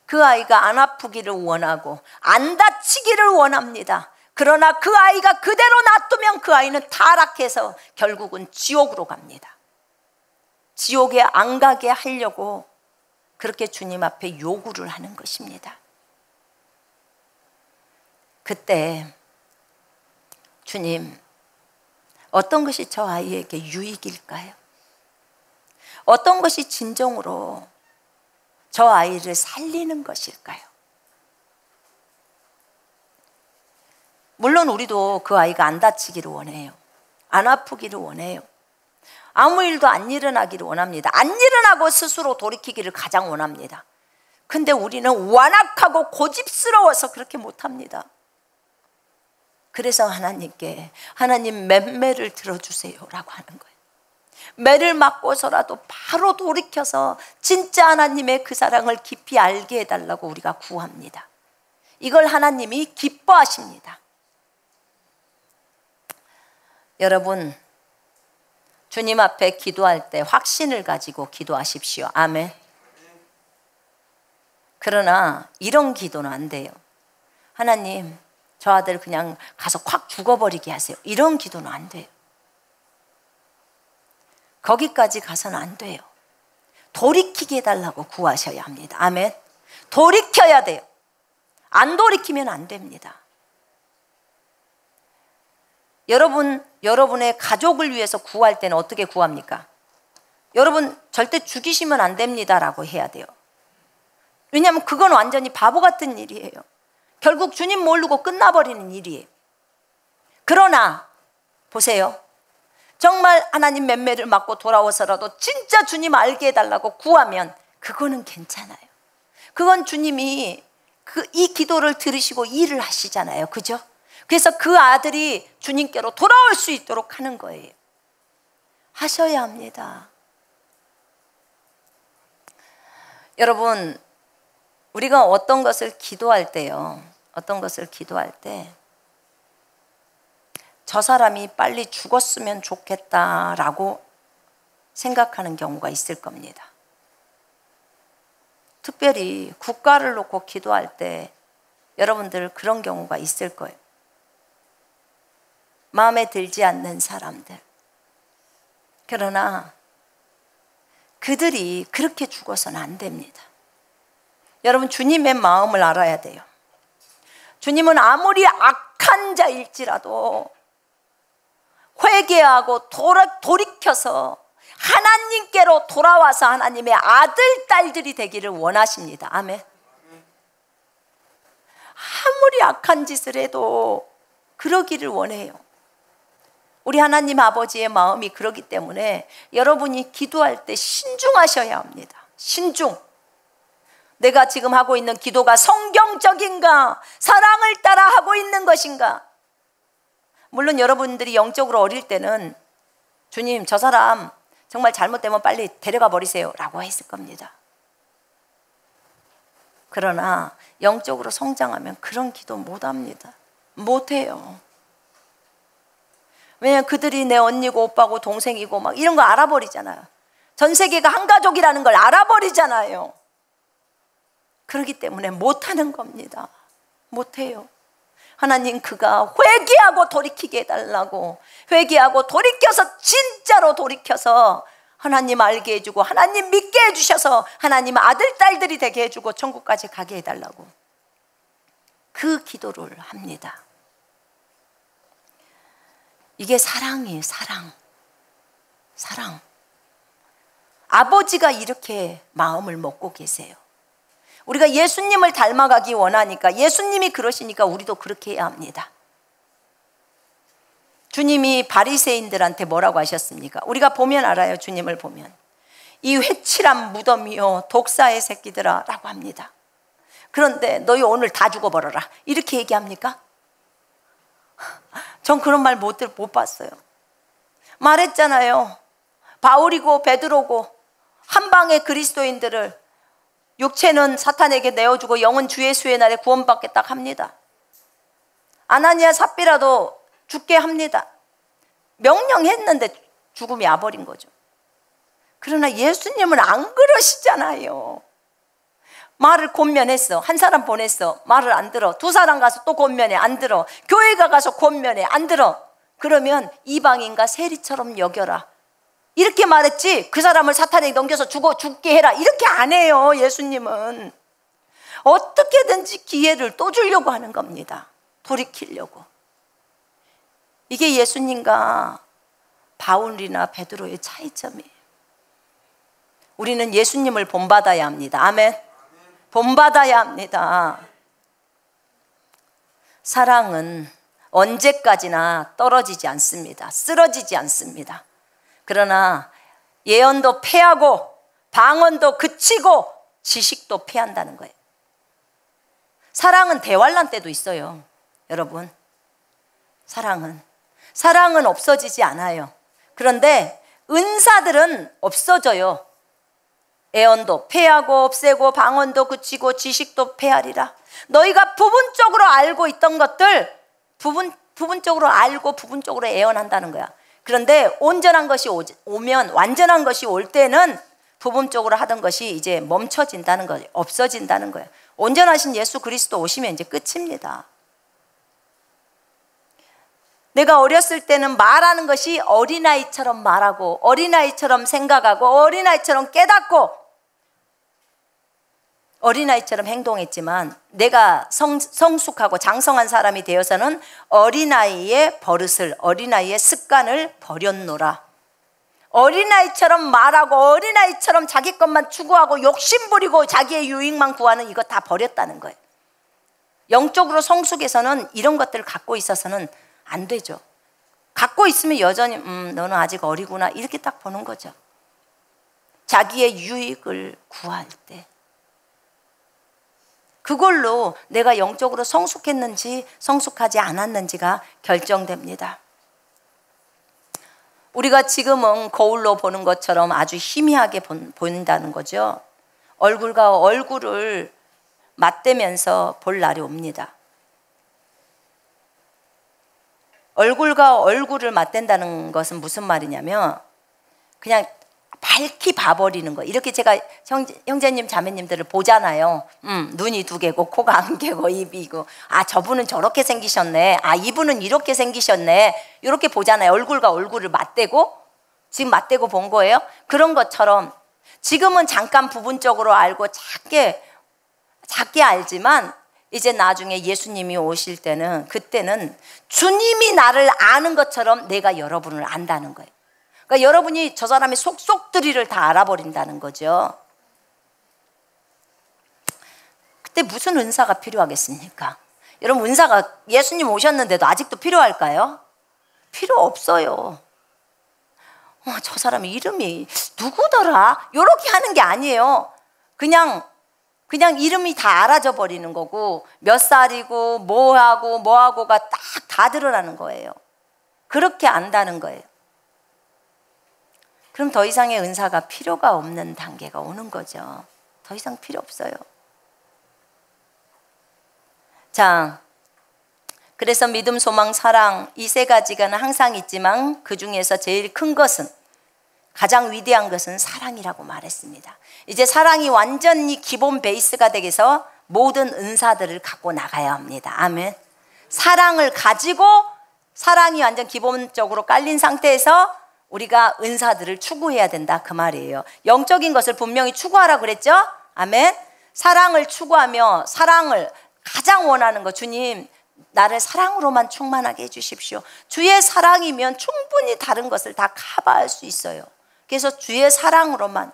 그 아이가 안 아프기를 원하고 안 다치기를 원합니다. 그러나 그 아이가 그대로 놔두면 그 아이는 타락해서 결국은 지옥으로 갑니다. 지옥에 안 가게 하려고 그렇게 주님 앞에 요구를 하는 것입니다. 그때 주님, 어떤 것이 저 아이에게 유익일까요? 어떤 것이 진정으로 저 아이를 살리는 것일까요? 물론 우리도 그 아이가 안 다치기를 원해요. 안 아프기를 원해요. 아무 일도 안 일어나기를 원합니다. 안 일어나고 스스로 돌이키기를 가장 원합니다. 근데 우리는 완악하고 고집스러워서 그렇게 못합니다. 그래서 하나님께, 하나님 맴매를 들어주세요라고 하는 거예요. 매를 맞고서라도 바로 돌이켜서 진짜 하나님의 그 사랑을 깊이 알게 해달라고 우리가 구합니다. 이걸 하나님이 기뻐하십니다. 여러분, 주님 앞에 기도할 때 확신을 가지고 기도하십시오. 아멘. 그러나 이런 기도는 안 돼요. 하나님, 저 아들 그냥 가서 확 죽어버리게 하세요. 이런 기도는 안 돼요. 거기까지 가서는 안 돼요. 돌이키게 해달라고 구하셔야 합니다. 아멘. 돌이켜야 돼요. 안 돌이키면 안 됩니다. 여러분의 가족을 위해서 구할 때는 어떻게 구합니까? 여러분, 절대 죽이시면 안 됩니다라고 해야 돼요. 왜냐하면 그건 완전히 바보 같은 일이에요. 결국 주님 모르고 끝나버리는 일이에요. 그러나 보세요. 정말 하나님 맴매를 맞고 돌아와서라도 진짜 주님 알게 해달라고 구하면 그거는 괜찮아요. 그건 주님이 이 기도를 들으시고 일을 하시잖아요. 그죠? 그래서 그 아들이 주님께로 돌아올 수 있도록 하는 거예요. 하셔야 합니다. 여러분, 우리가 어떤 것을 기도할 때요, 어떤 것을 기도할 때 저 사람이 빨리 죽었으면 좋겠다라고 생각하는 경우가 있을 겁니다. 특별히 국가를 놓고 기도할 때 여러분들 그런 경우가 있을 거예요. 마음에 들지 않는 사람들. 그러나 그들이 그렇게 죽어서는 안 됩니다. 여러분, 주님의 마음을 알아야 돼요. 주님은 아무리 악한 자일지라도 회개하고 돌이켜서 하나님께로 돌아와서 하나님의 아들, 딸들이 되기를 원하십니다. 아멘. 아무리 악한 짓을 해도 그러기를 원해요. 우리 하나님 아버지의 마음이 그러기 때문에 여러분이 기도할 때 신중하셔야 합니다. 신중. 내가 지금 하고 있는 기도가 성경적인가? 사랑을 따라 하고 있는 것인가? 물론 여러분들이 영적으로 어릴 때는 주님, 저 사람 정말 잘못되면 빨리 데려가 버리세요 라고 했을 겁니다. 그러나 영적으로 성장하면 그런 기도 못 합니다. 못해요. 왜냐면 그들이 내 언니고 오빠고 동생이고 막 이런 거 알아버리잖아요. 전 세계가 한 가족이라는 걸 알아버리잖아요. 그렇기 때문에 못하는 겁니다. 못해요. 하나님, 그가 회개하고 돌이키게 해달라고, 회개하고 돌이켜서 진짜로 돌이켜서 하나님 알게 해주고 하나님 믿게 해주셔서 하나님 아들 딸들이 되게 해주고 천국까지 가게 해달라고 그 기도를 합니다. 이게 사랑이에요. 사랑. 아버지가 이렇게 마음을 먹고 계세요. 우리가 예수님을 닮아가기 원하니까, 예수님이 그러시니까 우리도 그렇게 해야 합니다. 주님이 바리새인들한테 뭐라고 하셨습니까? 우리가 보면 알아요. 주님을 보면 이 회칠한 무덤이요 독사의 새끼들아 라고 합니다. 그런데 너희 오늘 다 죽어버려라 이렇게 얘기합니까? 전 그런 말 못 봤어요. 말했잖아요. 바울이고 베드로고 한 방에 그리스도인들을, 육체는 사탄에게 내어주고 영은 주 예수의 날에 구원받겠다 합니다. 아나니아 삽비라도 죽게 합니다. 명령했는데 죽음이 와버린 거죠. 그러나 예수님은 안 그러시잖아요. 말을 권면했어. 한 사람 보냈어. 말을 안 들어. 두 사람 가서 또 권면해. 안 들어. 교회가 가서 권면해. 안 들어. 그러면 이방인과 세리처럼 여겨라 이렇게 말했지, 그 사람을 사탄에게 넘겨서 죽게 해라 이렇게 안 해요. 예수님은 어떻게든지 기회를 또 주려고 하는 겁니다. 돌이키려고. 이게 예수님과 바울이나 베드로의 차이점이에요. 우리는 예수님을 본받아야 합니다. 아멘. 본받아야 합니다. 사랑은 언제까지나 떨어지지 않습니다. 쓰러지지 않습니다. 그러나 예언도 패하고 방언도 그치고 지식도 패한다는 거예요. 사랑은 대환란 때도 있어요. 여러분, 사랑은 없어지지 않아요. 그런데 은사들은 없어져요. 예언도 패하고 없애고 방언도 그치고 지식도 패하리라. 너희가 부분적으로 알고 있던 것들 부분적으로 알고 부분적으로 예언한다는 거야. 그런데 온전한 것이 오면, 완전한 것이 올 때는 부분적으로 하던 것이 이제 멈춰진다는 거예요. 없어진다는 거예요. 온전하신 예수 그리스도 오시면 이제 끝입니다. 내가 어렸을 때는 말하는 것이 어린아이처럼 말하고 어린아이처럼 생각하고 어린아이처럼 깨닫고 어린아이처럼 행동했지만, 내가 성숙하고 장성한 사람이 되어서는 어린아이의 버릇을, 어린아이의 습관을 버렸노라. 어린아이처럼 말하고 어린아이처럼 자기 것만 추구하고 욕심부리고 자기의 유익만 구하는 이거 다 버렸다는 거예요. 영적으로 성숙해서는 이런 것들을 갖고 있어서는 안 되죠. 갖고 있으면 여전히 너는 아직 어리구나 이렇게 딱 보는 거죠. 자기의 유익을 구할 때 그걸로 내가 영적으로 성숙했는지 성숙하지 않았는지가 결정됩니다. 우리가 지금은 거울로 보는 것처럼 아주 희미하게 보인다는 거죠. 얼굴과 얼굴을 맞대면서 볼 날이 옵니다. 얼굴과 얼굴을 맞댄다는 것은 무슨 말이냐면 그냥 밝히 봐버리는 거. 이렇게 제가 형제님 자매님들을 보잖아요. 눈이 두 개고 코가 한 개고 입이고, 아 저분은 저렇게 생기셨네, 아 이분은 이렇게 생기셨네, 이렇게 보잖아요. 얼굴과 얼굴을 맞대고, 지금 맞대고 본 거예요. 그런 것처럼 지금은 잠깐 부분적으로 알고 작게 알지만 이제 나중에 예수님이 오실 때는, 그때는 주님이 나를 아는 것처럼 내가 여러분을 안다는 거예요. 그러니까 여러분이 저 사람의 속속들이를 다 알아버린다는 거죠. 그때 무슨 은사가 필요하겠습니까? 여러분, 은사가 예수님 오셨는데도 아직도 필요할까요? 필요 없어요. 저 사람의 이름이 누구더라? 이렇게 하는 게 아니에요. 그냥 이름이 다 알아져 버리는 거고, 몇 살이고 뭐하고가 딱 다 드러나는 거예요. 그렇게 안다는 거예요. 그럼 더 이상의 은사가 필요가 없는 단계가 오는 거죠. 더 이상 필요 없어요. 자, 그래서 믿음, 소망, 사랑 이 세 가지가 항상 있지만 그 중에서 제일 큰 것은, 가장 위대한 것은 사랑이라고 말했습니다. 이제 사랑이 완전히 기본 베이스가 되겠어 모든 은사들을 갖고 나가야 합니다. 아멘. 사랑을 가지고, 사랑이 완전 기본적으로 깔린 상태에서 우리가 은사들을 추구해야 된다 그 말이에요. 영적인 것을 분명히 추구하라 그랬죠? 아멘. 사랑을 추구하며, 사랑을 가장 원하는 거, 주님 나를 사랑으로만 충만하게 해주십시오. 주의 사랑이면 충분히 다른 것을 다 커버할 수 있어요. 그래서 주의 사랑으로만,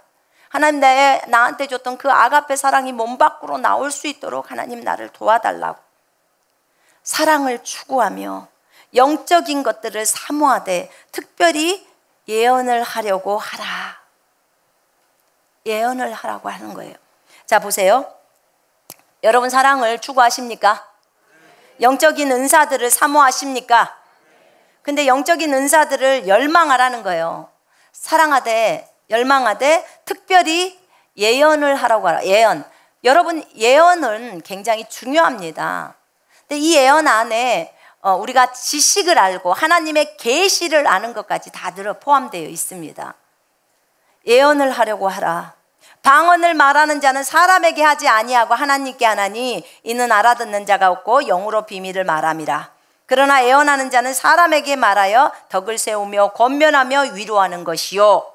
하나님 나한테 줬던 그 아가페 사랑이 몸 밖으로 나올 수 있도록 하나님 나를 도와달라고 사랑을 추구하며 영적인 것들을 사모하되 특별히 예언을 하려고 하라. 예언을 하라고 하는 거예요. 자, 보세요. 여러분 사랑을 추구하십니까? 영적인 은사들을 사모하십니까? 근데 영적인 은사들을 열망하라는 거예요. 사랑하되, 열망하되 특별히 예언을 하라고 하라. 예언. 여러분, 예언은 굉장히 중요합니다. 근데 이 예언 안에 우리가 지식을 알고 하나님의 계시를 아는 것까지 다 포함되어 있습니다. 예언을 하려고 하라. 방언을 말하는 자는 사람에게 하지 아니하고 하나님께 하나니 이는 알아듣는 자가 없고 영으로 비밀을 말함이라. 그러나 예언하는 자는 사람에게 말하여 덕을 세우며 권면하며 위로하는 것이요,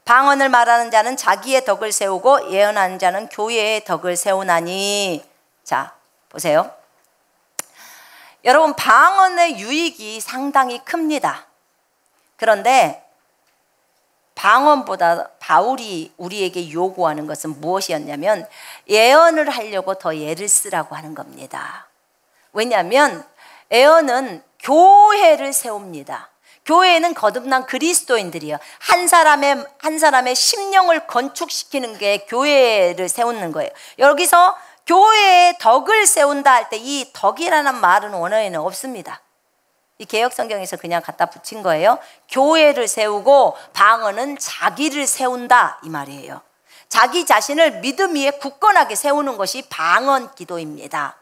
방언을 말하는 자는 자기의 덕을 세우고 예언하는 자는 교회의 덕을 세우나니. 자, 보세요. 여러분, 방언의 유익이 상당히 큽니다. 그런데 방언보다 바울이 우리에게 요구하는 것은 무엇이었냐면 예언을 하려고 더 애를 쓰라고 하는 겁니다. 왜냐하면 예언은 교회를 세웁니다. 교회에는 거듭난 그리스도인들이요, 한 사람의 심령을 건축시키는 게 교회를 세우는 거예요. 여기서 교회의 덕을 세운다 할 때 이 덕이라는 말은 원어에는 없습니다. 이 개역성경에서 그냥 갖다 붙인 거예요. 교회를 세우고 방언은 자기를 세운다 이 말이에요. 자기 자신을 믿음 위에 굳건하게 세우는 것이 방언 기도입니다.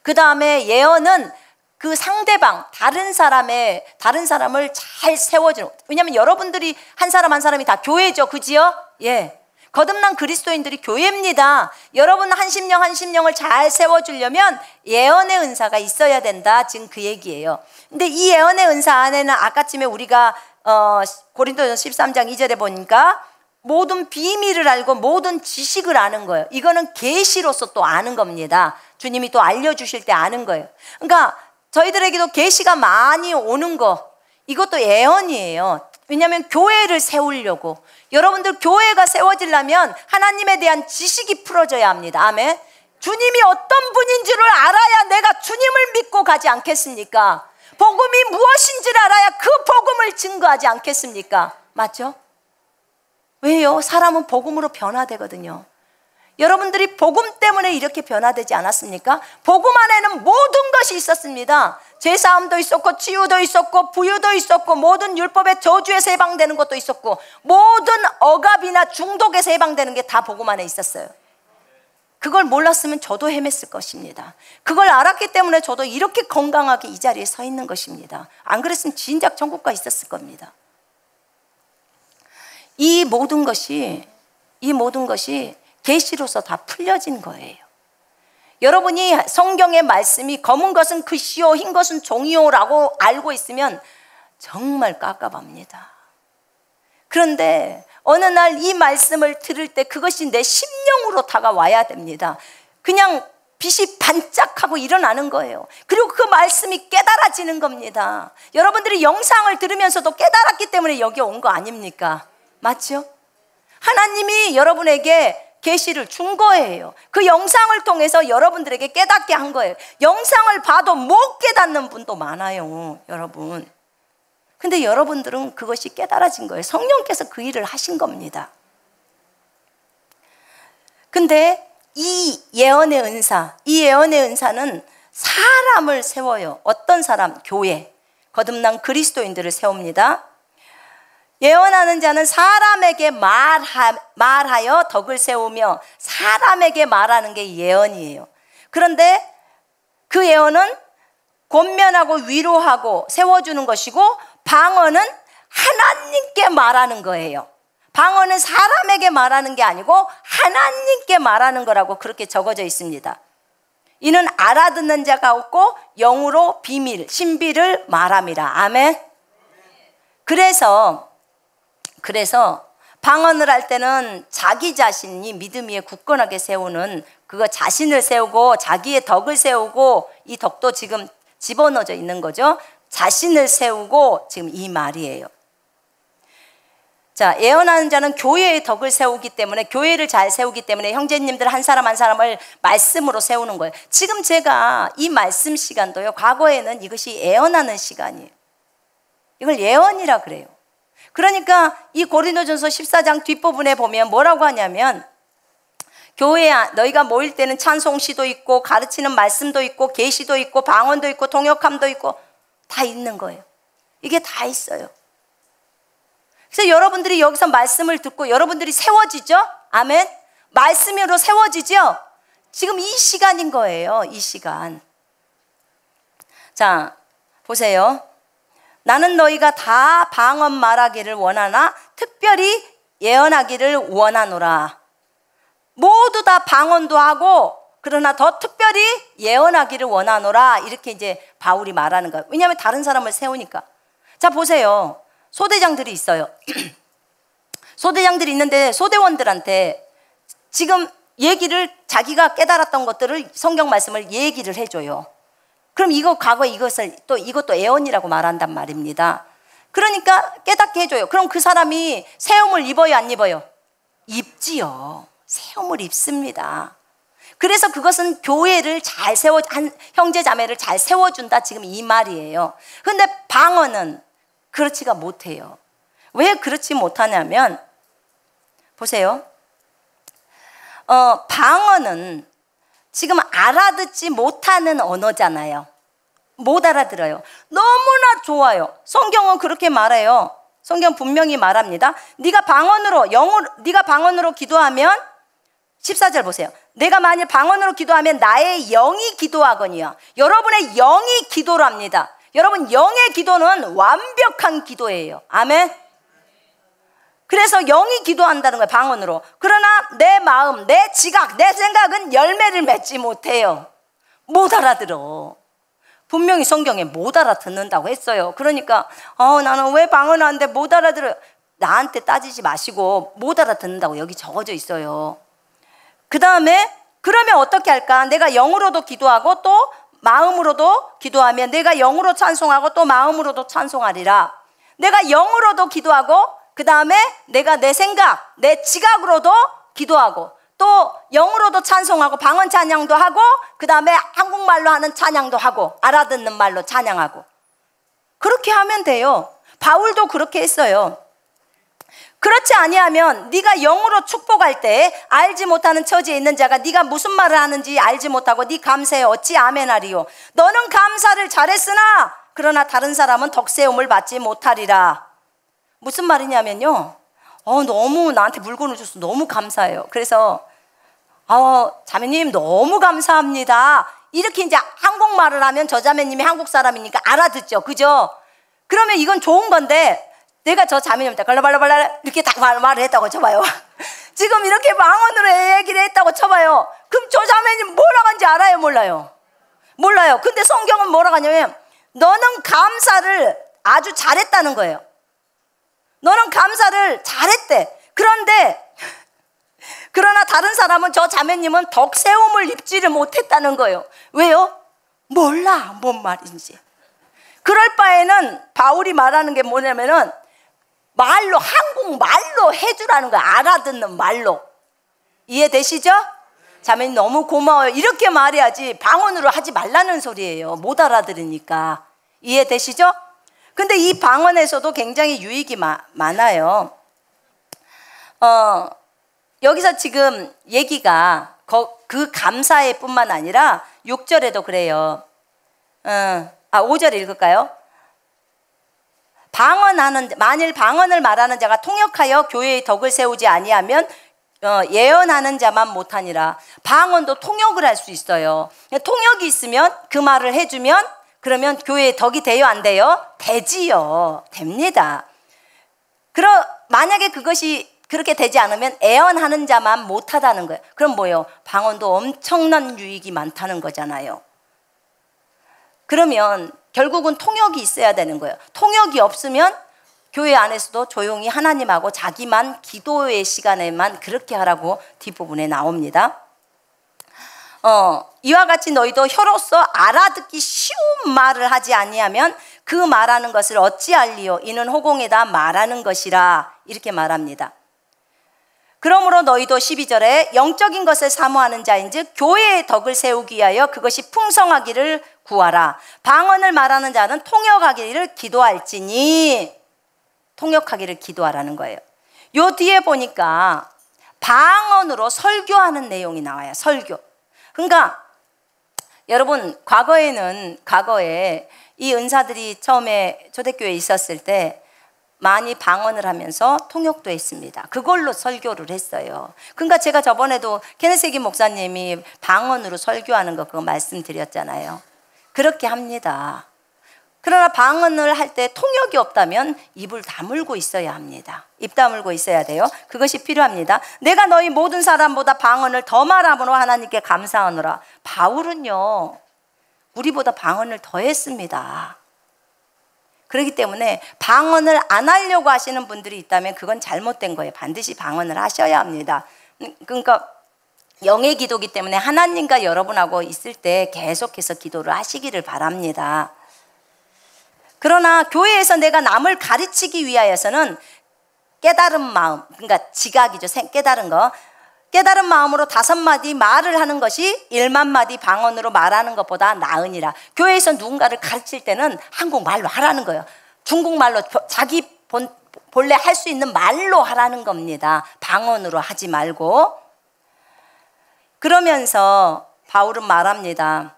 그 다음에 예언은 그 상대방, 다른 사람을 잘 세워주는, 왜냐하면 여러분들이 한 사람 한 사람이 다 교회죠, 그지요? 예. 거듭난 그리스도인들이 교회입니다. 여러분 한 심령을 잘 세워주려면 예언의 은사가 있어야 된다, 지금 그 얘기예요. 근데 이 예언의 은사 안에는 아까쯤에 우리가 고린도전서 13장 2절에 보니까 모든 비밀을 알고 모든 지식을 아는 거예요. 이거는 계시로서 또 아는 겁니다. 주님이 또 알려주실 때 아는 거예요. 그러니까 저희들에게도 계시가 많이 오는 거, 이것도 예언이에요. 왜냐하면 교회를 세우려고, 여러분들 교회가 세워지려면 하나님에 대한 지식이 풀어져야 합니다. 아멘. 주님이 어떤 분인지를 알아야 내가 주님을 믿고 가지 않겠습니까? 복음이 무엇인지를 알아야 그 복음을 증거하지 않겠습니까? 맞죠? 왜요? 사람은 복음으로 변화되거든요. 여러분들이 복음 때문에 이렇게 변화되지 않았습니까? 복음 안에는 모든 것이 있었습니다. 죄사함도 있었고 치유도 있었고 부유도 있었고 모든 율법의 저주에서 해방되는 것도 있었고 모든 억압이나 중독에서 해방되는 게 다 복음 안에 있었어요. 그걸 몰랐으면 저도 헤맸을 것입니다. 그걸 알았기 때문에 저도 이렇게 건강하게 이 자리에 서 있는 것입니다. 안 그랬으면 진작 천국 가 있었을 겁니다. 이 모든 것이 계시로서 다 풀려진 거예요. 여러분이 성경의 말씀이 검은 것은 글씨요 흰 것은 종이요라고 알고 있으면 정말 깝깝합니다. 그런데 어느 날 이 말씀을 들을 때 그것이 내 심령으로 다가와야 됩니다. 그냥 빛이 반짝하고 일어나는 거예요. 그리고 그 말씀이 깨달아지는 겁니다. 여러분들이 영상을 들으면서도 깨달았기 때문에 여기 온 거 아닙니까? 맞죠? 하나님이 여러분에게 계시를 준 거예요. 그 영상을 통해서 여러분들에게 깨닫게 한 거예요. 영상을 봐도 못 깨닫는 분도 많아요, 여러분. 근데 여러분들은 그것이 깨달아진 거예요. 성령께서 그 일을 하신 겁니다. 근데 이 예언의 은사는 사람을 세워요. 어떤 사람? 교회, 거듭난 그리스도인들을 세웁니다. 예언하는 자는 사람에게 말하여 덕을 세우며, 사람에게 말하는 게 예언이에요. 그런데 그 예언은 권면하고 위로하고 세워주는 것이고, 방언은 하나님께 말하는 거예요. 방언은 사람에게 말하는 게 아니고 하나님께 말하는 거라고 그렇게 적어져 있습니다. 이는 알아듣는 자가 없고 영으로 비밀, 신비를 말함이라. 아멘. 그래서 방언을 할 때는 자기 자신이 믿음 위에 굳건하게 세우는, 그거 자신을 세우고 자기의 덕을 세우고, 이 덕도 지금 집어넣어져 있는 거죠. 자신을 세우고 지금 이 말이에요. 자, 예언하는 자는 교회의 덕을 세우기 때문에, 교회를 잘 세우기 때문에 형제님들 한 사람 한 사람을 말씀으로 세우는 거예요. 지금 제가 이 말씀 시간도요, 과거에는 이것이 예언하는 시간이에요. 이걸 예언이라 그래요. 그러니까 이 고린도전서 14장 뒷부분에 보면 뭐라고 하냐면, 교회야 너희가 모일 때는 찬송시도 있고 가르치는 말씀도 있고 계시도 있고 방언도 있고 통역함도 있고 다 있는 거예요. 이게 다 있어요. 그래서 여러분들이 여기서 말씀을 듣고 여러분들이 세워지죠? 아멘. 말씀으로 세워지죠? 지금 이 시간인 거예요. 이 시간. 자, 보세요. 나는 너희가 다 방언 말하기를 원하나 특별히 예언하기를 원하노라. 모두 다 방언도 하고 그러나 더 특별히 예언하기를 원하노라. 이렇게 이제 바울이 말하는 거예요. 왜냐하면 다른 사람을 세우니까. 자, 보세요. 소대장들이 있어요. 소대장들이 있는데 소대원들한테 지금 얘기를, 자기가 깨달았던 것들을, 성경 말씀을 얘기를 해줘요. 그럼 이거 과거에 이것도 예언이라고 말한단 말입니다. 그러니까 깨닫게 해줘요. 그럼 그 사람이 세움을 입어요, 안 입어요? 입지요. 세움을 입습니다. 그래서 그것은 교회를 잘 형제 자매를 잘 세워준다, 지금 이 말이에요. 근데 방언은 그렇지가 못해요. 왜 그렇지 못하냐면, 보세요. 방언은 지금 알아듣지 못하는 언어잖아요. 못 알아들어요. 너무나 좋아요. 성경은 그렇게 말해요. 성경 분명히 말합니다. 네가 방언으로 기도하면, 14절 보세요. 내가 만일 방언으로 기도하면 나의 영이 기도하거니와. 여러분의 영이 기도를 합니다. 여러분, 영의 기도는 완벽한 기도예요. 아멘. 그래서 영이 기도한다는 거예요, 방언으로. 그러나 내 마음, 내 지각, 내 생각은 열매를 맺지 못해요. 못 알아들어. 분명히 성경에 못 알아듣는다고 했어요. 그러니까 나는 왜 방언하는데 못 알아들어요? 나한테 따지지 마시고 못 알아듣는다고 여기 적어져 있어요. 그 다음에 그러면 어떻게 할까? 내가 영으로도 기도하고 또 마음으로도 기도하면 내가 영으로 찬송하고 또 마음으로도 찬송하리라. 내가 영으로도 기도하고 그 다음에 내가 내 생각, 내 지각으로도 기도하고 또 영으로도 찬송하고 방언 찬양도 하고 그 다음에 한국말로 하는 찬양도 하고 알아듣는 말로 찬양하고, 그렇게 하면 돼요. 바울도 그렇게 했어요. 그렇지 아니하면 네가 영으로 축복할 때 알지 못하는 처지에 있는 자가 네가 무슨 말을 하는지 알지 못하고 네 감사에 어찌 아멘하리요. 너는 감사를 잘했으나 그러나 다른 사람은 덕세움을 받지 못하리라. 무슨 말이냐면요, 너무 나한테 물건을 줘서 너무 감사해요. 그래서 자매님 너무 감사합니다. 이렇게 이제 한국말을 하면 저 자매님이 한국 사람이니까 알아듣죠, 그죠? 그러면 이건 좋은 건데, 내가 저 자매님한테 발라발라발라 이렇게 딱 말을 했다고 쳐봐요. 지금 이렇게 방언으로 얘기를 했다고 쳐봐요. 그럼 저 자매님 뭐라고 하는지 알아요, 몰라요? 몰라요. 근데 성경은 뭐라고 하냐면 너는 감사를 아주 잘했다는 거예요. 너는 감사를 잘했대. 그러나 다른 사람은, 저 자매님은 덕세움을 입지를 못했다는 거예요. 왜요? 몰라, 뭔 말인지. 그럴 바에는 바울이 말하는 게 뭐냐면은 말로, 한국말로 해주라는 거야. 알아듣는 말로. 이해되시죠? 자매님 너무 고마워요. 이렇게 말해야지 방언으로 하지 말라는 소리예요. 못 알아들으니까. 이해되시죠? 근데 이 방언에서도 굉장히 유익이 많아요. 여기서 지금 얘기가 그 감사의 뿐만 아니라 6절에도 그래요. 5절 읽을까요? 만일 방언을 말하는 자가 통역하여 교회의 덕을 세우지 아니하면 예언하는 자만 못하니라. 방언도 통역을 할 수 있어요. 통역이 있으면 그 말을 해주면 그러면 교회의 덕이 돼요, 안 돼요? 되지요. 됩니다. 만약에 그것이 그렇게 되지 않으면 애언하는 자만 못하다는 거예요. 그럼 뭐예요? 방언도 엄청난 유익이 많다는 거잖아요. 그러면 결국은 통역이 있어야 되는 거예요. 통역이 없으면 교회 안에서도 조용히 하나님하고 자기만 기도의 시간에만 그렇게 하라고 뒷부분에 나옵니다. 이와 같이 너희도 혀로서 알아듣기 쉬운 말을 하지 아니하면 그 말하는 것을 어찌할리요? 이는 호공에다 말하는 것이라. 이렇게 말합니다. 그러므로 너희도 12절에 영적인 것을 사모하는 자인즉 교회의 덕을 세우기 위하여 그것이 풍성하기를 구하라. 방언을 말하는 자는 통역하기를 기도할지니. 통역하기를 기도하라는 거예요. 요 뒤에 보니까 방언으로 설교하는 내용이 나와요. 설교. 그러니까 여러분, 과거에 이 은사들이 처음에 초대교회에 있었을 때 많이 방언을 하면서 통역도 했습니다. 그걸로 설교를 했어요. 그러니까 제가 저번에도 케네세기 목사님이 방언으로 설교하는 거 그거 말씀드렸잖아요. 그렇게 합니다. 그러나 방언을 할 때 통역이 없다면 입을 다물고 있어야 합니다. 입 다물고 있어야 돼요. 그것이 필요합니다. 내가 너희 모든 사람보다 방언을 더 말함으로 하나님께 감사하노라. 바울은요, 우리보다 방언을 더 했습니다. 그렇기 때문에 방언을 안 하려고 하시는 분들이 있다면 그건 잘못된 거예요. 반드시 방언을 하셔야 합니다. 그러니까 영의 기도기 때문에 하나님과 여러분하고 있을 때 계속해서 기도를 하시기를 바랍니다. 그러나 교회에서 내가 남을 가르치기 위하여서는 깨달은 마음, 그러니까 지각이죠. 깨달은 거. 깨달은 마음으로 5마디 말을 하는 것이 1만마디 방언으로 말하는 것보다 나으니라. 교회에서 누군가를 가르칠 때는 한국말로 하라는 거예요. 중국말로 자기 본래 할 수 있는 말로 하라는 겁니다. 방언으로 하지 말고. 그러면서 바울은 말합니다.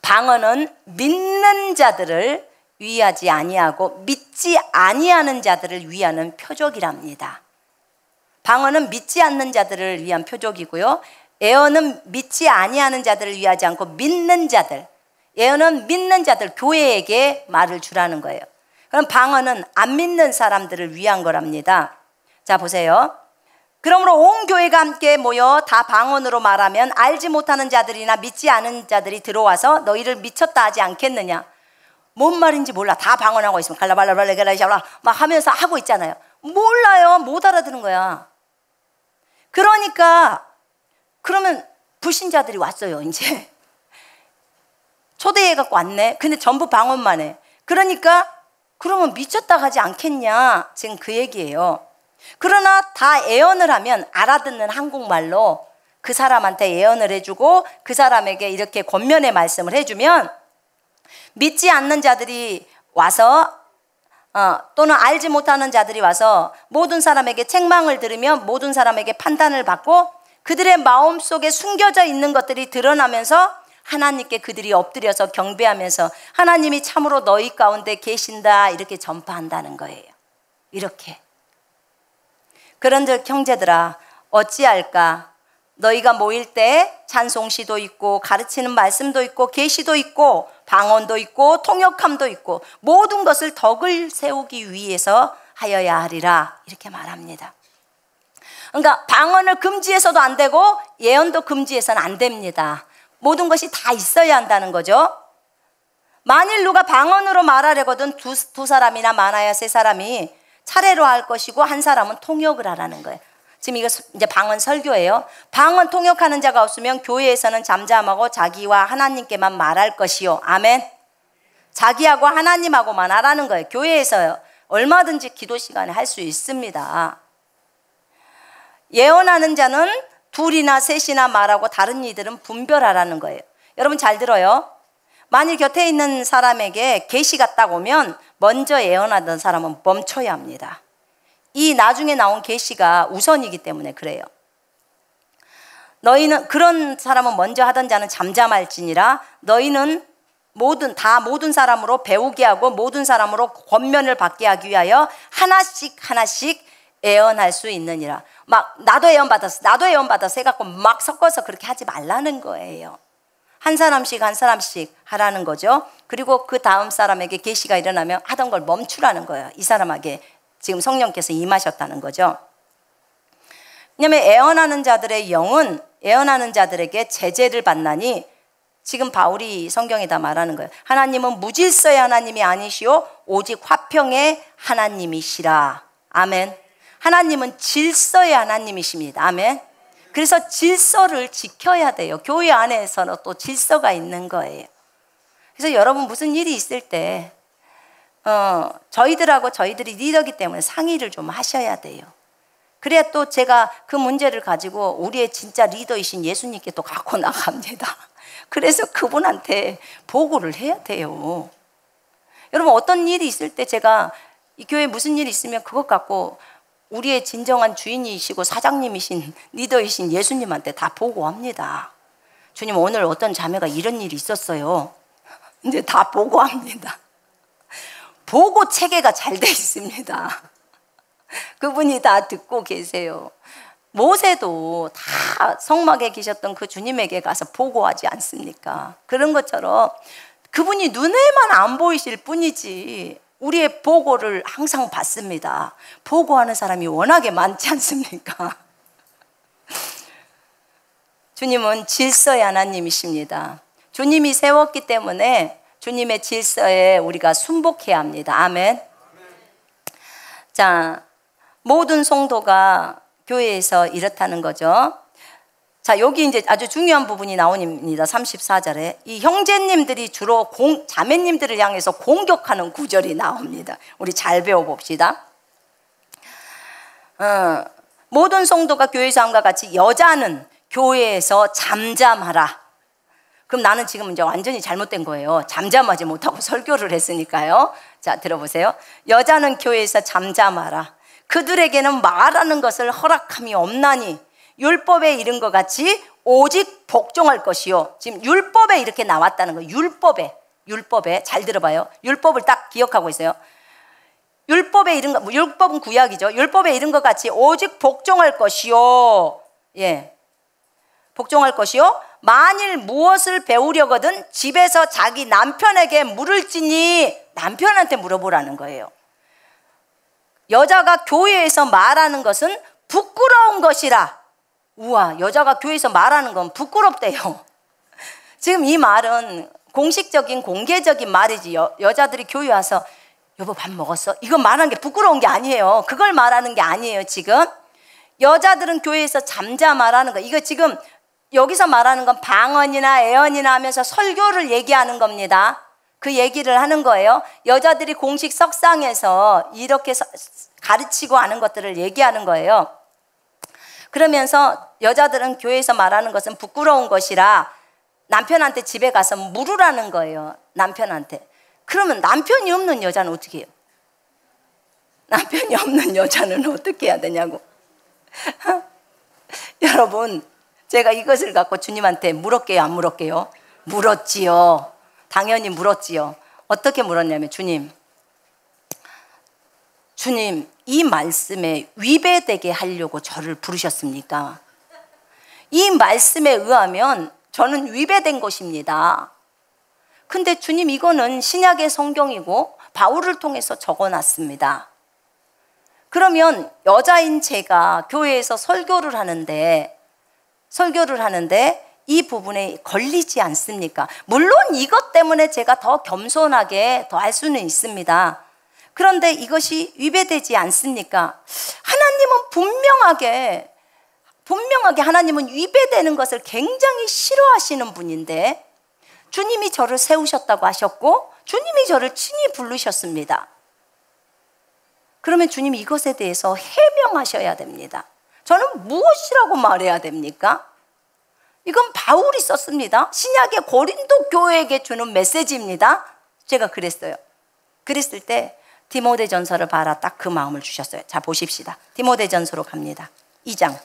방언은 믿는 자들을 위하지 아니하고 믿지 아니하는 자들을 위하는 표적이랍니다. 방언은 믿지 않는 자들을 위한 표적이고요. 예언은 믿지 아니하는 자들을 위하지 않고 믿는 자들, 예언은 믿는 자들, 교회에게 말을 주라는 거예요. 그럼 방언은 안 믿는 사람들을 위한 거랍니다. 자, 보세요. 그러므로 온 교회가 함께 모여 다 방언으로 말하면 알지 못하는 자들이나 믿지 않은 자들이 들어와서 너희를 미쳤다 하지 않겠느냐. 뭔 말인지 몰라. 다 방언하고 있으면 갈라발라발라갈라샤라 막 하면서 하고 있잖아요. 몰라요. 못 알아듣는 거야. 그러니까 그러면 불신자들이 왔어요. 이제 초대해 갖고 왔네. 근데 전부 방언만 해. 그러니까 그러면 미쳤다 하지 않겠냐. 지금 그 얘기예요. 그러나 다 예언을 하면 알아듣는 한국말로 그 사람한테 예언을 해주고 그 사람에게 이렇게 권면의 말씀을 해주면 믿지 않는 자들이 와서 또는 알지 못하는 자들이 와서 모든 사람에게 책망을 들으며 모든 사람에게 판단을 받고 그들의 마음속에 숨겨져 있는 것들이 드러나면서 하나님께 그들이 엎드려서 경배하면서 하나님이 참으로 너희 가운데 계신다 이렇게 전파한다는 거예요. 이렇게. 그런즉 형제들아 어찌할까? 너희가 모일 때 찬송시도 있고 가르치는 말씀도 있고 계시도 있고 방언도 있고 통역함도 있고 모든 것을 덕을 세우기 위해서 하여야 하리라 이렇게 말합니다. 그러니까 방언을 금지해서도 안 되고 예언도 금지해서는 안 됩니다. 모든 것이 다 있어야 한다는 거죠. 만일 누가 방언으로 말하려거든 두 사람이나 많아야 3사람이 차례로 할 것이고 한 사람은 통역을 하라는 거예요. 지금 이거 이제 방언 설교예요. 방언 통역하는 자가 없으면 교회에서는 잠잠하고 자기와 하나님께만 말할 것이요. 아멘. 자기하고 하나님하고만 하라는 거예요. 교회에서 얼마든지 기도 시간에 할 수 있습니다. 예언하는 자는 2이나 3이나 말하고 다른 이들은 분별하라는 거예요. 여러분 잘 들어요. 만일 곁에 있는 사람에게 계시가 딱 오면 먼저 예언하던 사람은 멈춰야 합니다. 이 나중에 나온 계시가 우선이기 때문에 그래요. 너희는 그런 사람은 먼저 하던 자는 잠잠할지니라 너희는 모든 사람으로 배우게 하고 모든 사람으로 권면을 받게 하기 위하여 하나씩 예언할 수 있느니라. 막 나도 예언 받았어 해갖고 막 섞어서 그렇게 하지 말라는 거예요. 한 사람씩 한 사람씩 하라는 거죠. 그리고 그 다음 사람에게 계시가 일어나면 하던 걸 멈추라는 거예요. 이 사람에게 지금 성령께서 임하셨다는 거죠. 왜냐하면 애언하는 자들의 영은 애언하는 자들에게 제재를 받나니, 지금 바울이 성경에다 말하는 거예요. 하나님은 무질서의 하나님이 아니시오 오직 화평의 하나님이시라. 아멘. 하나님은 질서의 하나님이십니다. 아멘. 그래서 질서를 지켜야 돼요. 교회 안에서는 또 질서가 있는 거예요. 그래서 여러분 무슨 일이 있을 때 저희들하고 저희들이 리더기 때문에 상의를 좀 하셔야 돼요. 그래야 또 제가 그 문제를 가지고 우리의 진짜 리더이신 예수님께 또 갖고 나갑니다. 그래서 그분한테 보고를 해야 돼요. 여러분 어떤 일이 있을 때 제가 이 교회에 무슨 일이 있으면 그것 갖고 우리의 진정한 주인이시고 사장님이신 리더이신 예수님한테 다 보고합니다. 주님 오늘 어떤 자매가 이런 일이 있었어요. 이제 다 보고합니다. 보고 체계가 잘 돼 있습니다. 그분이 다 듣고 계세요. 모세도 다 성막에 계셨던 그 주님에게 가서 보고하지 않습니까? 그런 것처럼 그분이 눈에만 안 보이실 뿐이지 우리의 보고를 항상 받습니다. 보고하는 사람이 워낙에 많지 않습니까? 주님은 질서의 하나님이십니다. 주님이 세웠기 때문에 주님의 질서에 우리가 순복해야 합니다. 아멘. 자, 모든 성도가 교회에서 이렇다는 거죠. 자, 여기 이제 아주 중요한 부분이 나옵니다. 34절에 이 형제님들이 주로 자매님들을 향해서 공격하는 구절이 나옵니다. 우리 잘 배워봅시다. 모든 성도가 교회에서 함과 같이 여자는 교회에서 잠잠하라. 그럼 나는 지금 이제 완전히 잘못된 거예요. 잠잠하지 못하고 설교를 했으니까요. 자, 들어보세요. 여자는 교회에서 잠잠하라. 그들에게는 말하는 것을 허락함이 없나니 율법에 이른 것 같이 오직 복종할 것이요. 지금 율법에 이렇게 나왔다는 거예요. 율법에 잘 들어봐요. 율법을 딱 기억하고 있어요. 율법에 이른 것, 율법은 구약이죠. 율법에 이른 것 같이 오직 복종할 것이요. 예, 복종할 것이요. 만일 무엇을 배우려거든 집에서 자기 남편에게 물을지니 남편한테 물어보라는 거예요. 여자가 교회에서 말하는 것은 부끄러운 것이라. 우와, 여자가 교회에서 말하는 건 부끄럽대요. 지금 이 말은 공식적인 공개적인 말이지. 여자들이 교회 와서 여보 밥 먹었어? 이거 말하는 게 부끄러운 게 아니에요. 그걸 말하는 게 아니에요. 지금 여자들은 교회에서 잠잠하라는 거. 이거 지금 여기서 말하는 건 방언이나 애언이나 하면서 설교를 얘기하는 겁니다. 그 얘기를 하는 거예요. 여자들이 공식 석상에서 이렇게 가르치고 하는 것들을 얘기하는 거예요. 그러면서 여자들은 교회에서 말하는 것은 부끄러운 것이라 남편한테 집에 가서 물으라는 거예요. 남편한테. 그러면 남편이 없는 여자는 어떻게 해요? 남편이 없는 여자는 어떻게 해야 되냐고. 여러분, 제가 이것을 갖고 주님한테 물었게요, 안 물었게요? 물었지요. 당연히 물었지요. 어떻게 물었냐면, 주님, 이 말씀에 위배되게 하려고 저를 부르셨습니까? 이 말씀에 의하면 저는 위배된 것입니다. 근데 주님, 이거는 신약의 성경이고 바울을 통해서 적어놨습니다. 그러면 여자인 제가 교회에서 설교를 하는데 이 부분에 걸리지 않습니까? 물론 이것 때문에 제가 더 겸손하게 더 할 수는 있습니다. 그런데 이것이 위배되지 않습니까? 하나님은 분명하게 하나님은 위배되는 것을 굉장히 싫어하시는 분인데 주님이 저를 세우셨다고 하셨고 주님이 저를 친히 부르셨습니다. 그러면 주님이 이것에 대해서 해명하셔야 됩니다. 저는 무엇이라고 말해야 됩니까? 이건 바울이 썼습니다. 신약의 고린도 교회에게 주는 메시지입니다. 제가 그랬어요. 그랬을 때 디모데전서를 봐라, 딱 그 마음을 주셨어요. 자, 보십시다. 디모데전서로 갑니다. 2장.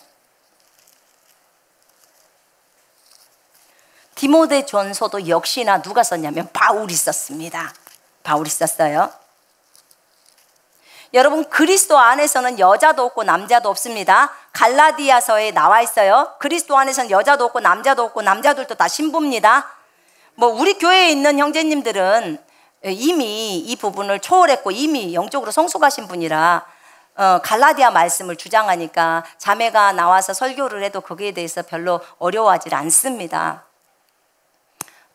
디모데전서도 역시나 누가 썼냐면 바울이 썼습니다. 바울이 썼어요. 여러분, 그리스도 안에서는 여자도 없고 남자도 없습니다. 갈라디아서에 나와 있어요. 그리스도 안에서는 여자도 없고 남자도 없고 남자들도 다 신부입니다. 뭐 우리 교회에 있는 형제님들은 이미 이 부분을 초월했고 이미 영적으로 성숙하신 분이라 갈라디아 말씀을 주장하니까 자매가 나와서 설교를 해도 거기에 대해서 별로 어려워하지 않습니다.